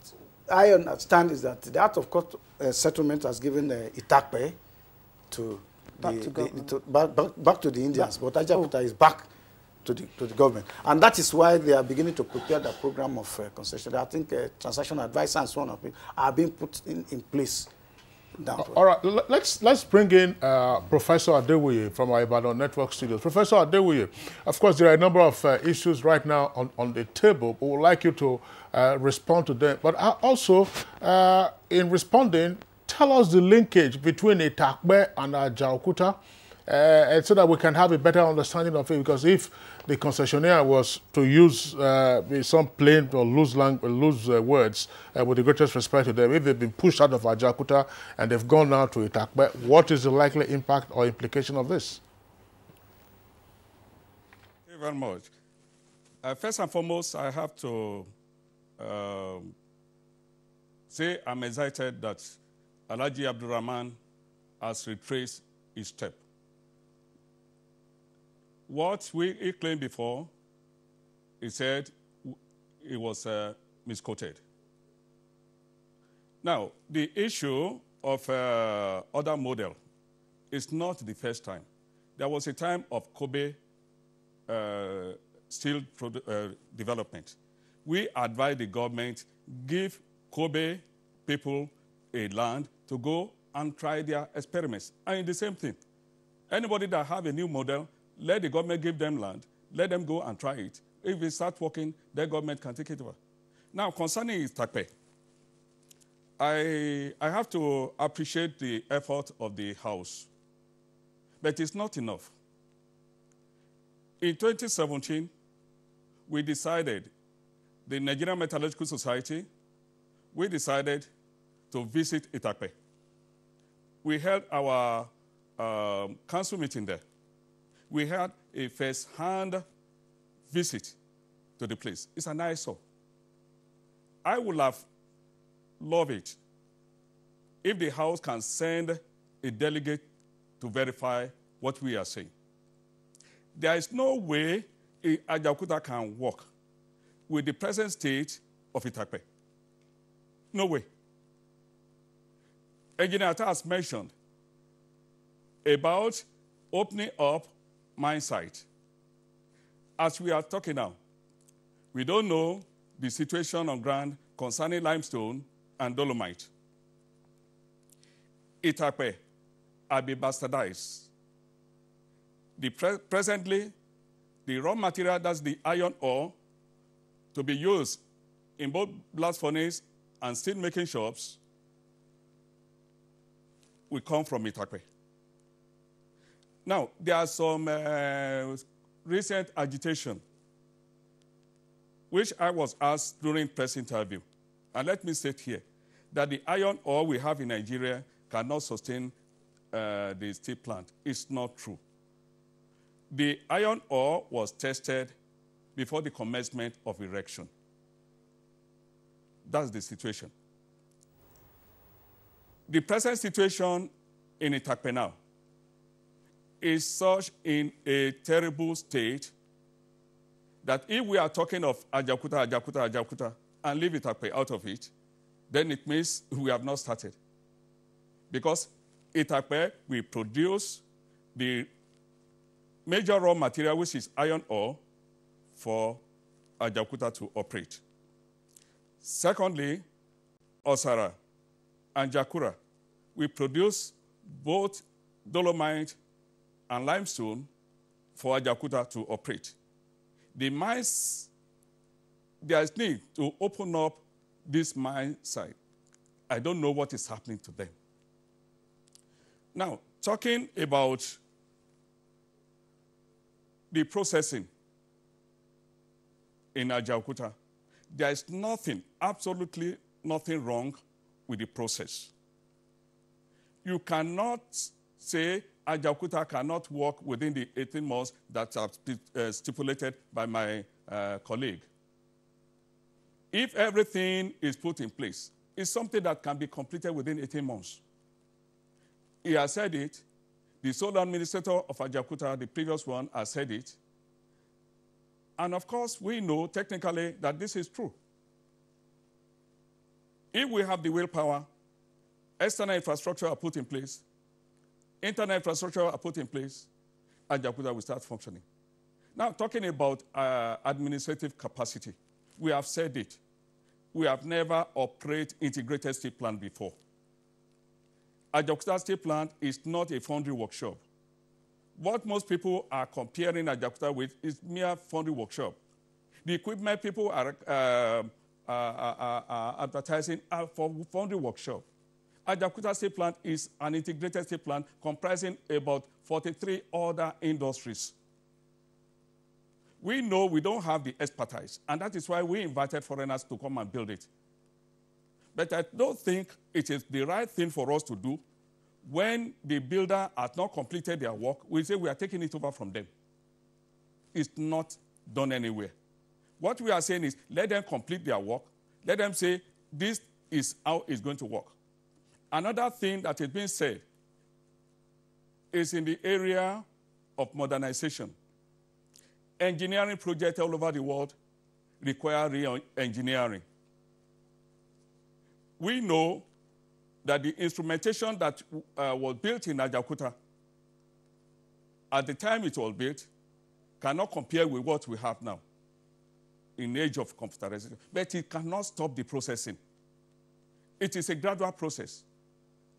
I understand is that the out-of-court settlement has given Itakpe to back to the Indians, but Ajaokuta is back to the government, and that is why they are beginning to prepare the program of concession. I think transaction advice and so on are being put in place. All right, let's bring in Professor Adewuye from our Ibadan Network Studios. Professor Adewuye, of course, there are a number of issues right now on the table. We would like you to respond to them. But also, in responding, tell us the linkage between Itakpe and Ajaokuta, so that we can have a better understanding of it. Because if the concessionaire was to use some plain or loose words, with the greatest respect to them, if they've been pushed out of Ajaokuta and they've gone now to Itakpe, what is the likely impact or implication of this? Thank you very much. First and foremost, I have to say I'm excited that Alhaji Abdurrahman has retraced his step. What he claimed before, he said it was misquoted. Now, the issue of other model is not the first time. There was a time of Kobe steel development. We advised the government, give Kobe people a land to go and try their experiments. And the same thing. Anybody that have a new model, let the government give them land, let them go and try it. If it starts working, the government can take it over. Now, concerning Itakpe, I have to appreciate the effort of the House, but it's not enough. In 2017, we decided, the Nigerian Metallurgical Society, we decided to visit Itakpe. We held our council meeting there. We had a first-hand visit to the place. It's an eyesore. I would have loved it if the House can send a delegate to verify what we are saying. There is no way Ajaokuta can work with the present state of Itakpe. No way. Engineer Atta has mentioned about opening up mine site. As we are talking now, we don't know the situation on ground concerning limestone and dolomite. Itakpe are be bastardized. Presently, the raw material, that's the iron ore, to be used in both blast furnace and steel making shops, will come from Itakpe. Now, there are some recent agitation, which I was asked during press interview. And let me state here that the iron ore we have in Nigeria cannot sustain the steel plant. It's not true. The iron ore was tested before the commencement of erection. That's the situation. The present situation in Itakpe now is such in a terrible state that if we are talking of Ajaokuta, and leave Itakpe out of it, then it means we have not started. Because Itakpe, we produce the major raw material, which is iron ore, for Ajaokuta to operate. Secondly, Osara and Jakura, we produce both dolomite and limestone for Ajaokuta to operate. The mines, there is need to open up this mine site. I don't know what is happening to them. Now, talking about the processing in Ajaokuta, there is nothing, absolutely nothing wrong with the process. You cannot say Ajaokuta cannot work within the 18 months that are stipulated by my colleague. If everything is put in place, it's something that can be completed within 18 months. He has said it. The sole administrator of Ajaokuta, the previous one, has said it. And of course, we know technically that this is true. If we have the willpower, external infrastructure are put in place, internal infrastructure are put in place, Ajaokuta will start functioning. Now, talking about administrative capacity, we have said it. We have never operated integrated steel plant before. Ajaokuta steel plant is not a foundry workshop. What most people are comparing Ajaokuta with is mere foundry workshop. The equipment people are advertising are for foundry workshop. Ajaokuta steel plant is an integrated steel plant comprising about 43 other industries. We know we don't have the expertise, and that is why we invited foreigners to come and build it. But I don't think it is the right thing for us to do when the builder has not completed their work. We say we are taking it over from them. It's not done anywhere. What we are saying is let them complete their work. Let them say this is how it's going to work. Another thing that is being said is in the area of modernization. Engineering projects all over the world require re-engineering. We know that the instrumentation that was built in Ajaokuta, at the time it was built, cannot compare with what we have now in the age of computerization. But it cannot stop the processing. It is a gradual process.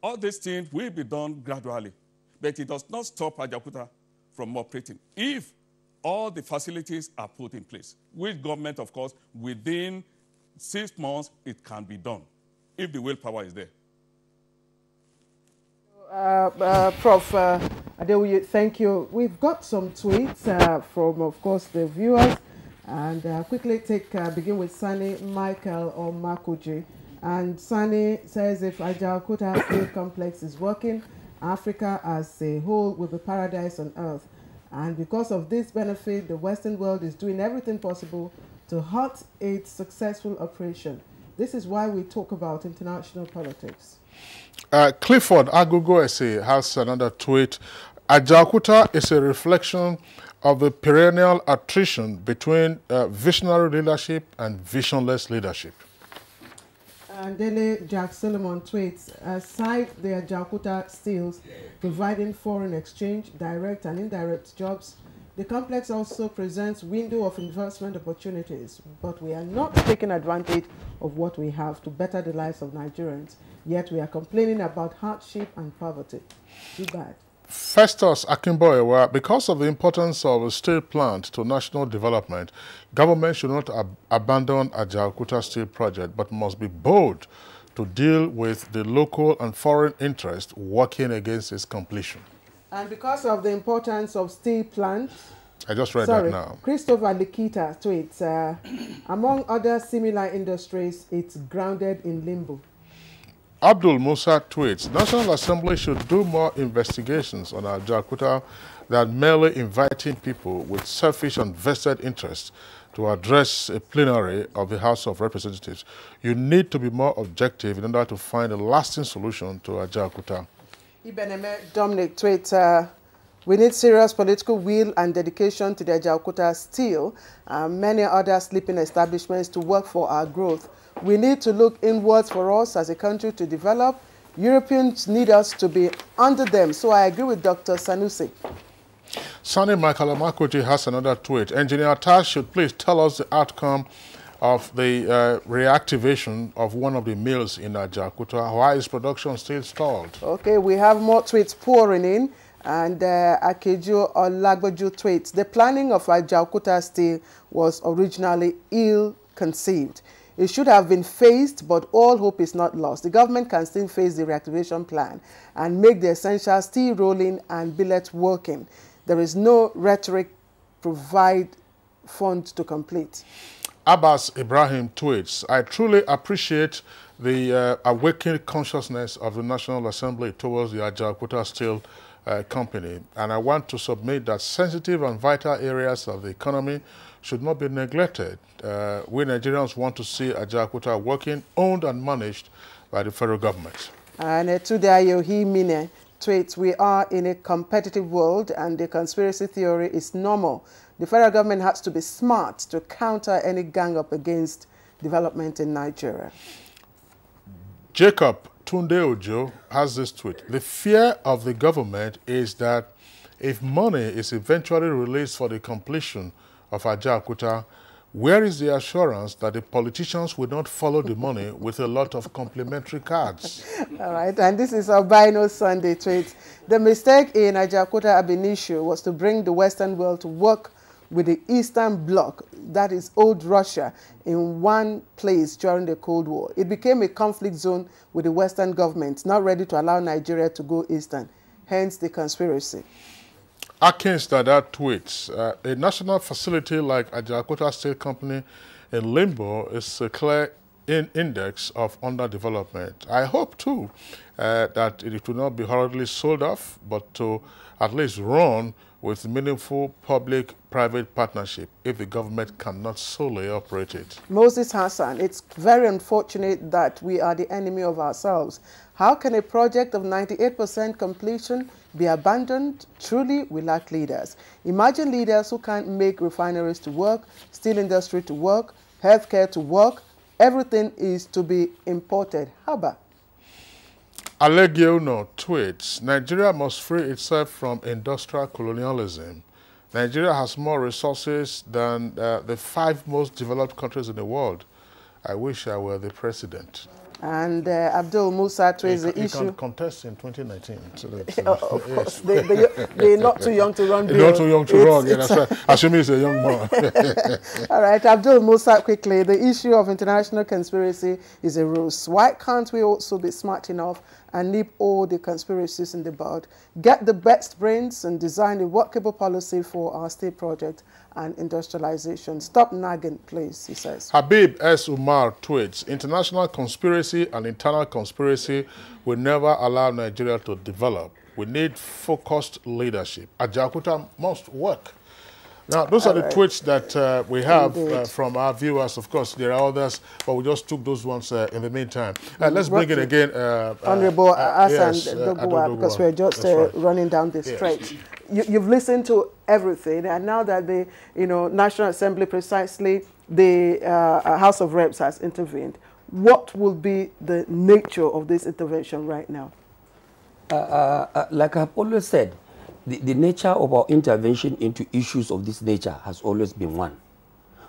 All these things will be done gradually, but it does not stop Ajaokuta from operating if all the facilities are put in place. With government, of course, within 6 months, it can be done, if the willpower is there. Prof. Adeoye, thank you. We've got some tweets from, of course, the viewers. And quickly begin with Sani Michael or Makuji. And Sani says if Ajaokuta Steel Complex is working, Africa as a whole will be paradise on earth. And because of this benefit, the Western world is doing everything possible to halt its successful operation. This is why we talk about international politics. Clifford Agogo Ese has another tweet. Ajaokuta is a reflection of the perennial attrition between visionary leadership and visionless leadership. And Dele Jack Solomon tweets, aside the Ajaokuta steels providing foreign exchange, direct and indirect jobs, the complex also presents window of investment opportunities, but we are not taking advantage of what we have to better the lives of Nigerians, yet we are complaining about hardship and poverty. Too bad. Festus Akimboyewa, because of the importance of a steel plant to national development, government should not abandon Ajaokuta steel project, but must be bold to deal with the local and foreign interest working against its completion. And because of the importance of steel plant, I just read that now. Christopher Likita tweets, among other similar industries, it's grounded in limbo. Abdul Musa tweets, National Assembly should do more investigations on Ajaokuta than merely inviting people with selfish and vested interests to address a plenary of the House of Representatives. You need to be more objective in order to find a lasting solution to Ajaokuta. Ibeneme Dominic tweets, we need serious political will and dedication to the Ajaokuta Steel and many other sleeping establishments to work for our growth. We need to look inwards for us as a country to develop. Europeans need us to be under them. So I agree with Dr. Sanusi. Sani Michael Amakoji has another tweet. Engineer Tash should please tell us the outcome of the reactivation of one of the mills in Ajaokuta. Why is production still stalled? Okay, we have more tweets pouring in. And Akeju Olagboju tweets, the planning of Ajaokuta Steel was originally ill-conceived. It should have been phased, but all hope is not lost. The government can still phase the reactivation plan and make the essential steel rolling and billet working. There is no rhetoric, provide funds to complete. Abbas Ibrahim tweets, I truly appreciate the awakened consciousness of the National Assembly towards the Ajaokuta Steel company, and I want to submit that sensitive and vital areas of the economy should not be neglected. We Nigerians want to see Ajaokuta working, owned and managed by the federal government. And Tudayo Himine tweets, we are in a competitive world and the conspiracy theory is normal. The federal government has to be smart to counter any gang up against development in Nigeria. Jacob Tunde Ojo has this tweet. The fear of the government is that if money is eventually released for the completion of Ajaokuta, where is the assurance that the politicians will not follow the money with a lot of complimentary cards? All right, and this is Albino Sunday tweet. The mistake in Ajaokuta ab initio was to bring the Western world to work with the Eastern Bloc, that is old Russia, in one place during the Cold War. It became a conflict zone with the Western governments, not ready to allow Nigeria to go Eastern, hence the conspiracy. Akins Dada tweets, a national facility like Ajaokuta Steel Company in limbo is a clear index of underdevelopment. I hope, too, that it will not be hurriedly sold off, but to at least run with meaningful public-private partnership if the government cannot solely operate it. Moses Hassan, it's very unfortunate that we are the enemy of ourselves. How can a project of 98% completion be abandoned? Truly, we lack leaders. Imagine leaders who can't make refineries to work, steel industry to work, healthcare to work. Everything is to be imported. How about? Alegiono tweets, Nigeria must free itself from industrial colonialism. Nigeria has more resources than the 5 most developed countries in the world. I wish I were the president. And Abdul Musa tweets the issue. He can contest in 2019. So of course, they're not too young to run. They're not too young to run. Yeah, that's right. Assuming he's a young man. All right, Abdul Musa, quickly. The issue of international conspiracy is a ruse. Why can't we also be smart enough and nip all the conspiracies in the bud? Get the best brains and design a workable policy for our state project and industrialization. Stop nagging, please, he says. Habib S. Umar tweets, international conspiracy and internal conspiracy will never allow Nigeria to develop. We need focused leadership. Ajaokuta must work. Now, those are the tweets that we have from our viewers. Of course, there are others, but we just took those ones in the meantime. Let's bring it again. Honorable Hassan Dogua, because we're just running down the stretch. You've listened to everything, and now that the National Assembly, precisely the House of Reps has intervened, what will be the nature of this intervention right now? Like I've always said, the nature of our intervention into issues of this nature has always been one.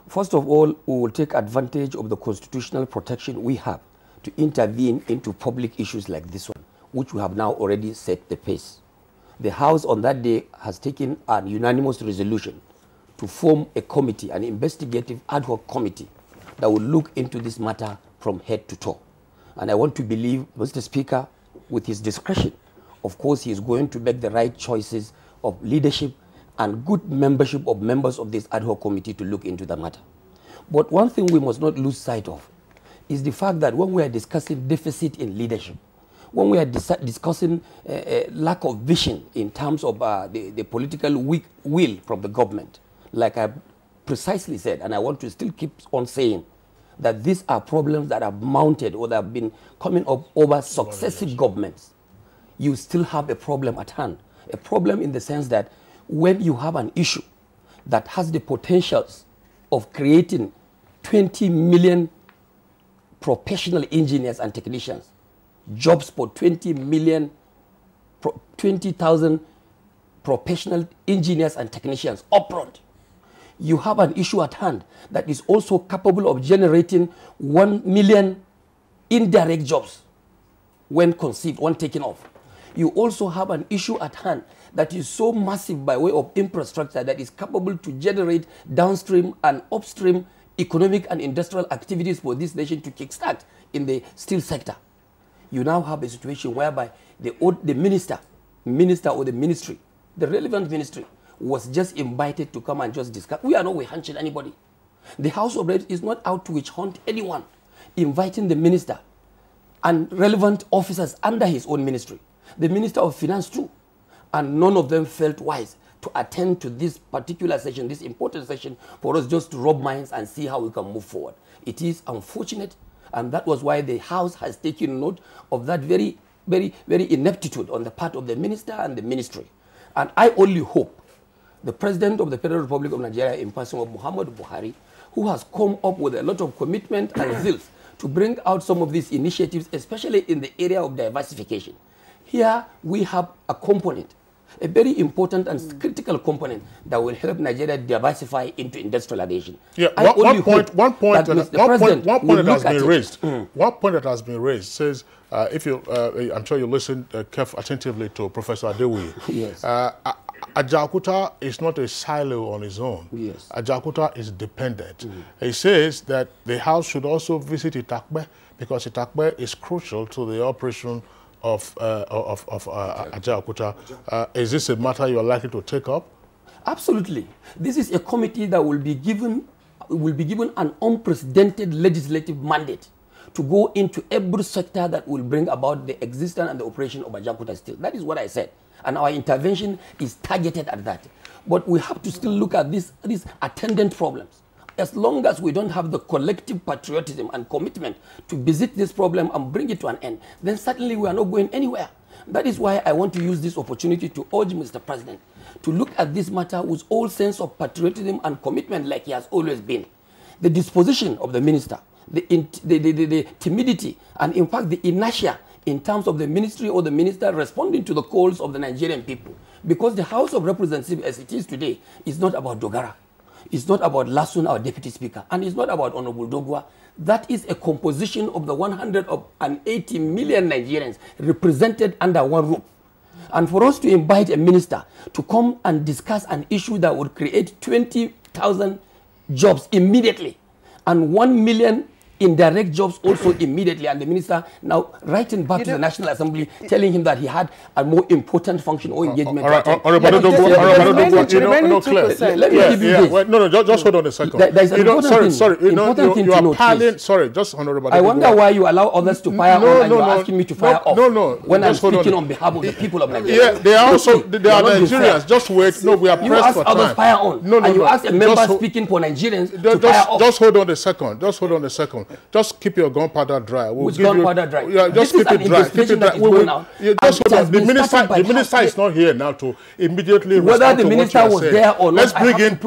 First of all, we will take advantage of the constitutional protection we have to intervene into public issues like this one, which we have now already set the pace. The House on that day has taken an unanimous resolution to form a committee, an investigative ad hoc committee that will look into this matter from head to toe. And I want to believe, Mr. Speaker, with his discretion, of course, he is going to make the right choices of leadership and good membership of members of this ad hoc committee to look into the matter. But one thing we must not lose sight of is the fact that when we are discussing deficit in leadership, when we are discussing lack of vision in terms of the political will from the government, like I precisely said, and I want to still keep on saying, that these are problems that have mounted or that have been coming up over successive governments, you still have a problem at hand. A problem in the sense that when you have an issue that has the potentials of creating 20 million professional engineers and technicians, jobs for 20,000 professional engineers and technicians upfront. You have an issue at hand that is also capable of generating 1 million indirect jobs when conceived, when taken off. You also have an issue at hand that is so massive by way of infrastructure that is capable to generate downstream and upstream economic and industrial activities for this nation to kickstart in the steel sector. You now have a situation whereby the minister or the ministry, the relevant ministry, was just invited to come and just discuss. We are not witch hunting anybody. The House of Reps is not out to witch hunt anyone, inviting the minister and relevant officers under his own ministry, the Minister of Finance too, and none of them felt wise to attend to this particular session, this important session, for us just to rub minds and see how we can move forward. It is unfortunate, and that was why the House has taken note of that very ineptitude on the part of the minister and the ministry. And I only hope the President of the Federal Republic of Nigeria, in person of Muhammadu Buhari, who has come up with a lot of commitment and zeal to bring out some of these initiatives, especially in the area of diversification. Here we have a component, a very important and critical component that will help Nigeria diversify into industrialization. Yeah, one point that has been raised says, if you, I'm sure you listened attentively to Professor Adewi. Yes. Ajaokuta is not a silo on its own. Yes. Ajaokuta is dependent. He says that the House should also visit Itakbe because Itakbe is crucial to the operation of Ajaokuta. Is this a matter you are likely to take up? Absolutely. This is a committee that will be given an unprecedented legislative mandate to go into every sector that will bring about the existence and the operation of Ajaokuta Steel. That is what I said. And our intervention is targeted at that. But we have to still look at these attendant problems. As long as we don't have the collective patriotism and commitment to visit this problem and bring it to an end, then certainly we are not going anywhere. That is why I want to use this opportunity to urge Mr. President to look at this matter with all sense of patriotism and commitment like he has always been. The disposition of the minister, the timidity, and in fact the inertia in terms of the ministry or the minister responding to the calls of the Nigerian people. Because the House of Representatives as it is today is not about Dogara. It's not about Lasun, our Deputy Speaker, and it's not about Honorable Dogwa. That is a composition of the 180 million Nigerians represented under one roof. And for us to invite a minister to come and discuss an issue that would create 20,000 jobs immediately and 1 million indirect jobs also immediately, and the minister now writing back to the National Assembly telling him that he had a more important function or engagement. Let me give you this. No, just hold on a second. You are piling. Sorry, just Honorable. I wonder why you allow others to fire on and you're asking me to fire off. When I'm speaking on behalf of the people of Nigeria. Yeah, they are also they are Nigerians. Just wait. No, we are pressed for time. You ask others fire on. And you ask a member speaking for Nigerians to fire off. Just hold on a second. Just hold on a second. Just keep your gunpowder dry. Which gunpowder dry? Yeah, just keep it dry. Keep it dry. Just hold on. The minister is not here now to immediately whether the minister was there or not.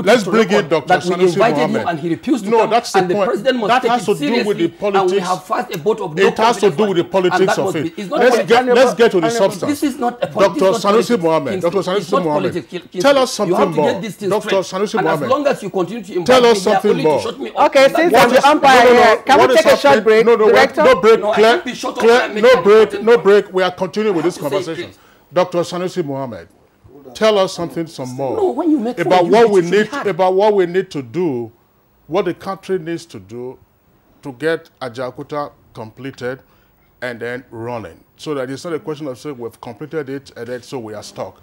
Let's bring in Dr. Sanusi Mohammed. And he refused to come. That's the point. The president must take it seriously. And we have passed a vote of no confidence. It has to do with the politics of it. Let's get to the substance. This is not a Dr. Sanusi Mohammed. Dr. Sanusi Mohammed. Tell us something more. Dr. Sanusi Mohammed. As long as you continue to tell us something more. Okay, since I'm the umpire, can we take a short break? No break. No break. We are continuing with this conversation. Dr. Sanusi Mohammed, tell us something some more about what we need to do, what the country needs to do to get Ajaokuta completed and then running, so that it's not a question of saying we've completed it and then so we are stuck.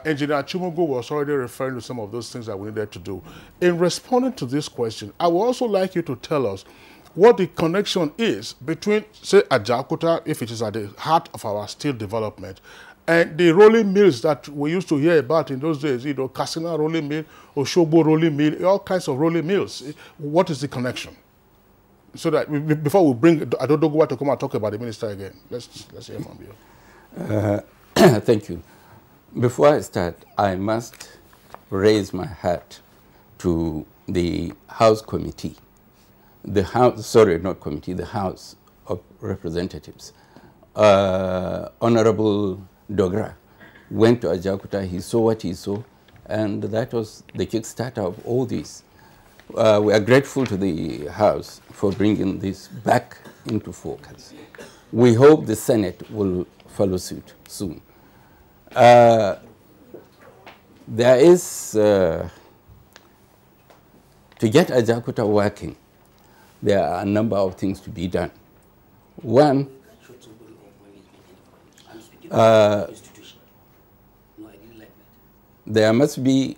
Engineer Chumugu was already referring to some of those things that we needed to do. In responding to this question, I would also like you to tell us what the connection is between, say, Ajaokuta, if it is at the heart of our steel development, and the rolling mills that we used to hear about in those days, Katsina rolling mill, Osogbo rolling mill, all kinds of rolling mills. What is the connection? So that before we bring Adodogowa to come and talk about the minister again, let's hear from you. Thank you. Before I start, I must raise my hat to the House Committee, the House of Representatives. Honorable Dogra went to Ajaokuta, he saw what he saw, and that was the kickstarter of all this. We are grateful to the House for bringing this back into focus. We hope the Senate will follow suit soon. There is, to get Ajaokuta working, there are a number of things to be done. One, there must be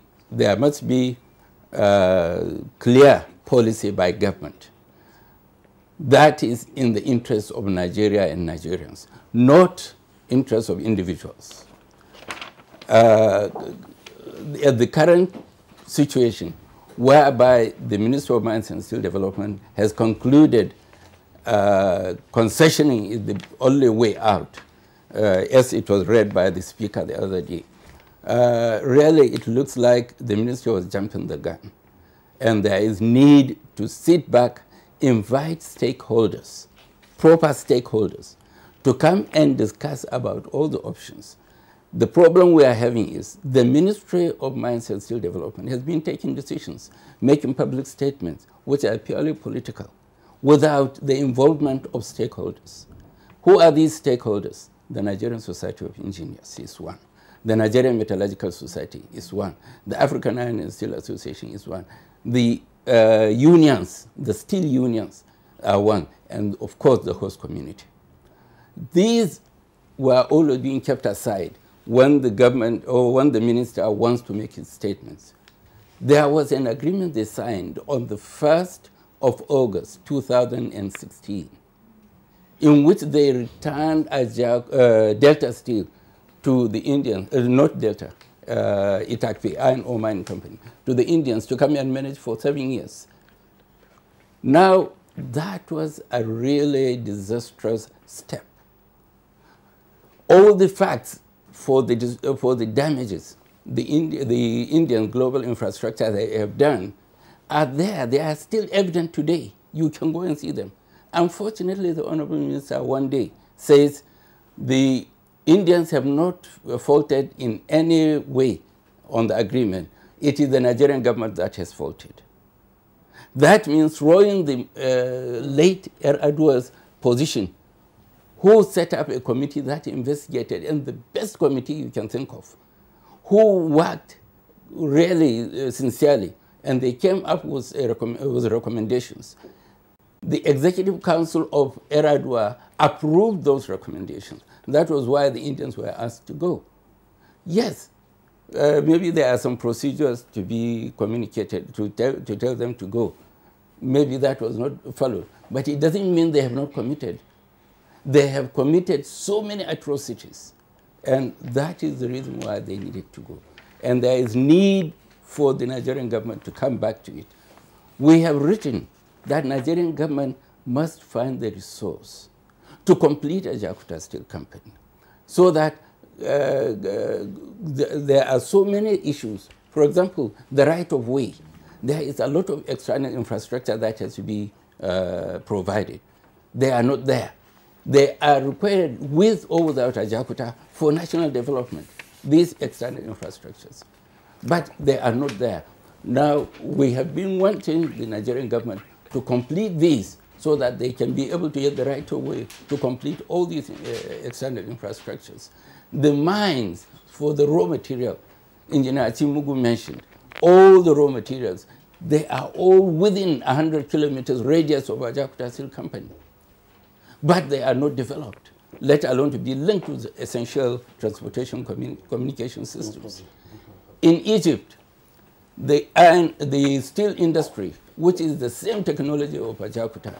clear policy by government that is in the interest of Nigeria and Nigerians, not interest of individuals. At the current situation, whereby the Ministry of Mines and Steel Development has concluded concessioning is the only way out, as it was read by the Speaker the other day. Really, it looks like the ministry was jumping the gun, and there is need to sit back, invite stakeholders, proper stakeholders, to come and discuss about all the options. The problem we are having is the Ministry of Mines and Steel Development has been taking decisions, making public statements, which are purely political, without the involvement of stakeholders. Who are these stakeholders? The Nigerian Society of Engineers is one. The Nigerian Metallurgical Society is one. The African Iron and Steel Association is one. The unions, the steel unions are one. And of course, the host community. These were always being kept aside when the government or when the minister wants to make his statements. There was an agreement they signed on the 1st of August 2016 in which they returned Delta Steel to the Indians, not Delta, Itakpi, Iron Ore Mining Company, to the Indians to come and manage for 7 years. Now, that was a really disastrous step. All the facts for the damages the Indian global infrastructure they have done are there. They are still evident today. You can go and see them. Unfortunately, the Honorable Minister one day says the Indians have not faulted in any way on the agreement. It is the Nigerian government that has faulted. That means throwing the late Adua's position, who set up a committee that investigated, and the best committee you can think of, who worked really sincerely, and they came up with recommendations. The Executive Council of Eradua approved those recommendations. That was why the Indians were asked to go. Yes, maybe there are some procedures to be communicated, to tell them to go. Maybe that was not followed. But it doesn't mean they have not committed. They have committed so many atrocities. And that is the reason why they needed to go. And there is need for the Nigerian government to come back to it. We have written that Nigerian government must find the resource to complete Ajaokuta Steel Company, so that there are so many issues. For example, the right of way. There is a lot of external infrastructure that has to be provided. They are not there. They are required with or without Ajaokuta for national development, these external infrastructures. But they are not there. Now, we have been wanting the Nigerian government to complete these so that they can be able to get the right of way to complete all these external infrastructures. The mines for the raw material, Engineer Chimugu mentioned, all the raw materials, they are all within 100 kilometers radius of Ajaokuta Steel Company. But they are not developed, let alone to be linked to the essential transportation communication systems. In Egypt, the steel industry, which is the same technology of Ajaokuta,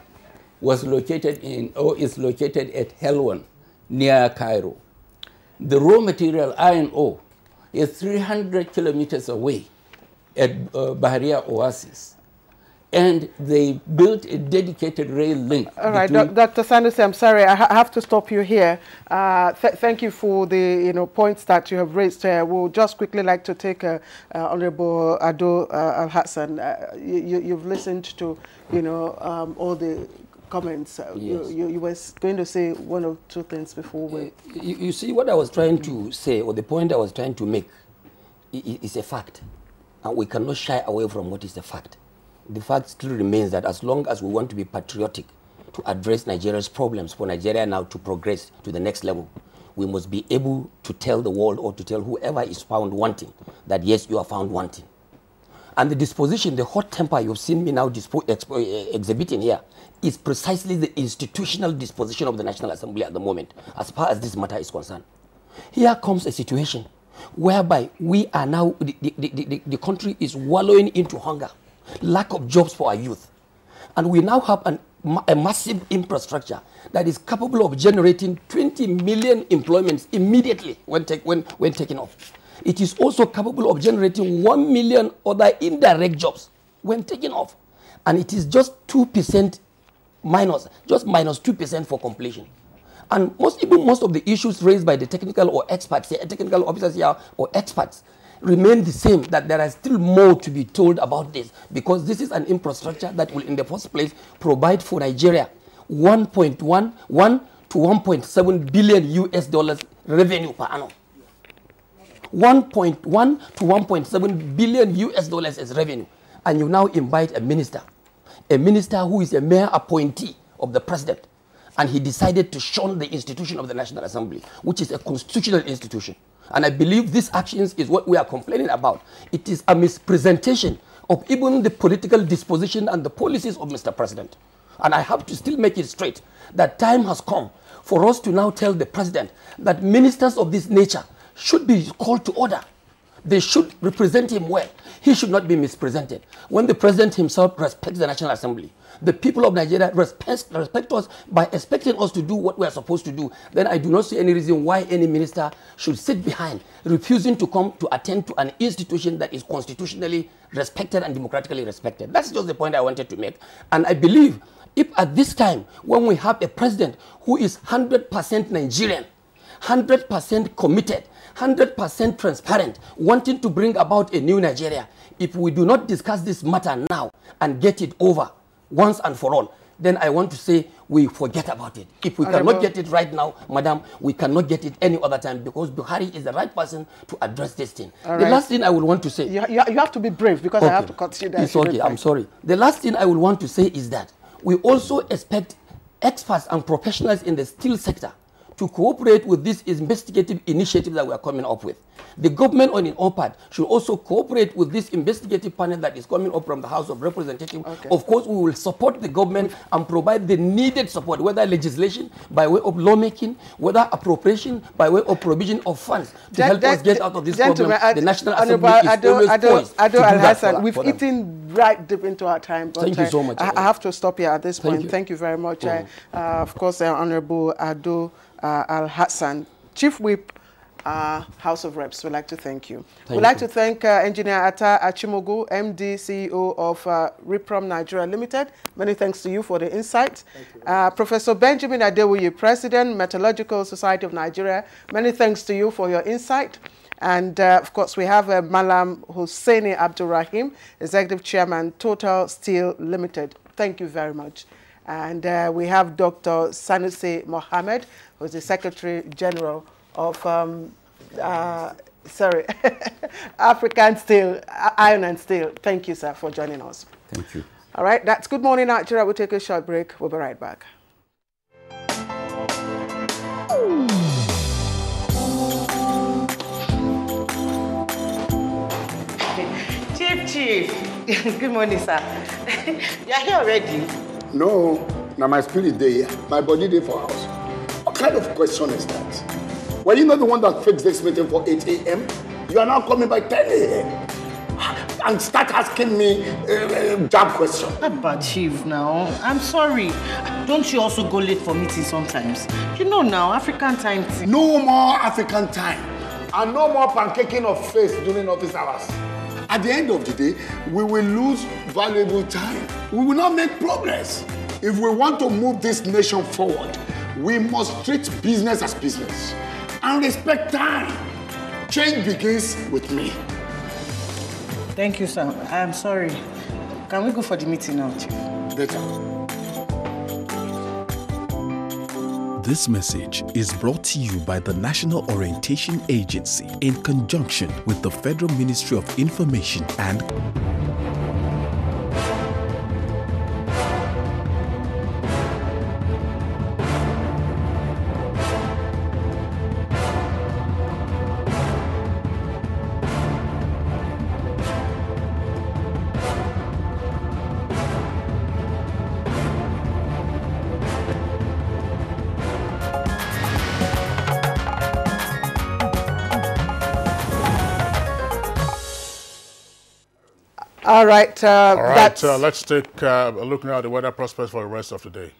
was located in, or is located at Helwan, near Cairo. The raw material, iron ore, is 300 kilometers away at Bahria Oasis. And they built a dedicated rail link. All right, Dr. Sanusi, I'm sorry, I have to stop you here. Thank you for the points that you have raised here. We'll just quickly like to take Honorable Ado Al-Hassan. You've listened to all the comments. Yes. You were going to say one or two things before we... You see, what I was trying to say, or the point I was trying to make, is a fact. And we cannot shy away from what is the fact. The fact still remains that as long as we want to be patriotic to address Nigeria's problems, for Nigeria now to progress to the next level, we must be able to tell the world, or to tell whoever is found wanting, that yes, you are found wanting. And the disposition, the hot temper you've seen me now exhibiting here, is precisely the institutional disposition of the National Assembly at the moment, as far as this matter is concerned. Here comes a situation whereby we are now, the country is wallowing into hunger, lack of jobs for our youth. And we now have a massive infrastructure that is capable of generating 20 million employments immediately when taken off. It is also capable of generating 1 million other indirect jobs when taken off. And it is just 2% minus 2% for completion. And most of the issues raised by the technical or experts, technical officers here or experts, remain the same, that there is still more to be told about this, because this is an infrastructure that will in the first place provide for Nigeria 1.1 to 1.7 billion US dollars revenue per annum. 1.1 to 1.7 billion US dollars as revenue. And you now invite a minister who is a mere appointee of the president, and he decided to shun the institution of the National Assembly, which is a constitutional institution. And I believe these actions is what we are complaining about. It is a mispresentation of even the political disposition and the policies of Mr. President. And I have to still make it straight that time has come for us to now tell the president that ministers of this nature should be called to order. They should represent him well. He should not be mispresented. When the president himself respects the National Assembly, the people of Nigeria respect us by expecting us to do what we are supposed to do, then I do not see any reason why any minister should sit behind, refusing to come to attend to an institution that is constitutionally respected and democratically respected. That's just the point I wanted to make. And I believe if at this time, when we have a president who is 100% Nigerian, 100% committed, 100% transparent, wanting to bring about a new Nigeria, if we do not discuss this matter now and get it over once and for all, then I want to say we forget about it. If we cannot get it right now, madam, we cannot get it any other time, because Buhari is the right person to address this thing. The last thing I will want to say... You have to be brave, because I have to cut you down. It's okay, I'm sorry. The last thing I will want to say is that we also expect experts and professionals in the steel sector to cooperate with this investigative initiative that we are coming up with. The government on its own part should also cooperate with this investigative panel that is coming up from the House of Representatives. Okay. Of course, we will support the government and provide the needed support, whether legislation by way of lawmaking, whether appropriation by way of provision of funds to help us get out of this problem. The National Assembly is always poised to do that. We've eaten right deep into our time. But thank you so much. I have to stop here at this point. Thank you very much. Of course, Honorable Ado Al-Hassan, Chief Whip, House of Reps, we'd like to thank you. We'd like to thank Engineer Atta Achimogu, MD, CEO of Riprom Nigeria Limited. Many thanks to you for the insight. Professor Benjamin Adewuyi, President, Meteorological Society of Nigeria. Many thanks to you for your insight. And of course, we have Malam Hussaini Abdurrahim, Executive Chairman, Total Steel Limited. Thank you very much. And we have Dr. Sanusi Mohammed, who's the Secretary General of African Steel, Iron and Steel. Thank you, sir, for joining us. Thank you. All right, that's Good Morning Nigeria. We'll take a short break. We'll be right back. Chief. Good morning, sir. You are here already? No, now my spirit day, my body day for house. What kind of question is that? Were you not the one that fixed this meeting for 8 a.m.? You are now coming by 10 a.m. and start asking me jab questions. But Chief, now, I'm sorry. Don't you also go late for meetings sometimes? You know now, African time. No more African time. And no more pancaking of face during office hours. At the end of the day, we will lose valuable time. We will not make progress. If we want to move this nation forward, we must treat business as business and respect time. Change begins with me. Thank you, sir. I am sorry. Can we go for the meeting now, Chief? Better. This message is brought to you by the National Orientation Agency in conjunction with the Federal Ministry of Information and All right. Let's take a look now at the weather prospects for the rest of the day.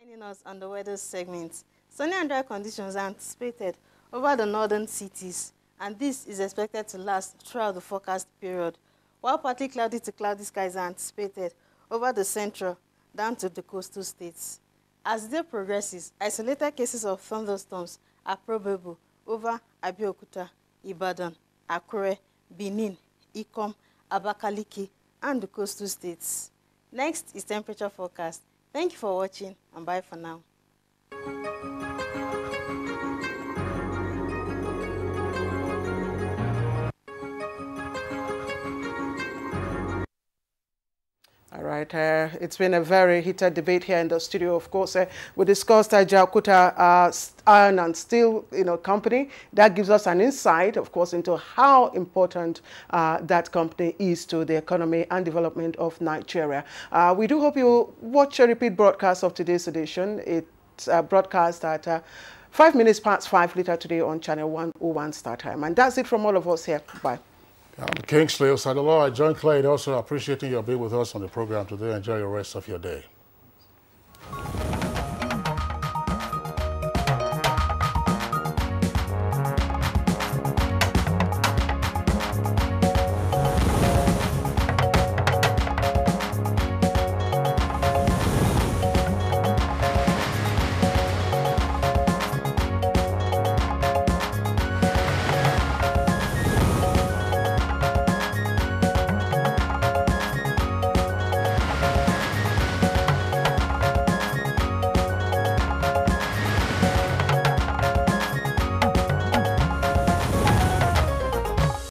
Joining us on the weather segment, sunny and dry conditions are anticipated over the northern cities, and this is expected to last throughout the forecast period, while partly cloudy to cloudy skies are anticipated over the central down to the coastal states. As the day progresses, isolated cases of thunderstorms are probable over Ajaokuta, Ibadan, Akure, Benin, Ikom, Abakaliki, and the coastal states. Next is temperature forecast. Thank you for watching, and bye for now. All right, it's been a very heated debate here in the studio. Of course, we discussed Ajaokuta Iron and Steel, company. That gives us an insight, of course, into how important that company is to the economy and development of Nigeria. We do hope you watch a repeat broadcast of today's edition. It's broadcast at 5 minutes past 5 later today on channel 101 Star Time. And that's it from all of us here. Bye. I'm Kingsley Osadolo. I join Clay in also appreciating your being with us on the program today. Enjoy the rest of your day.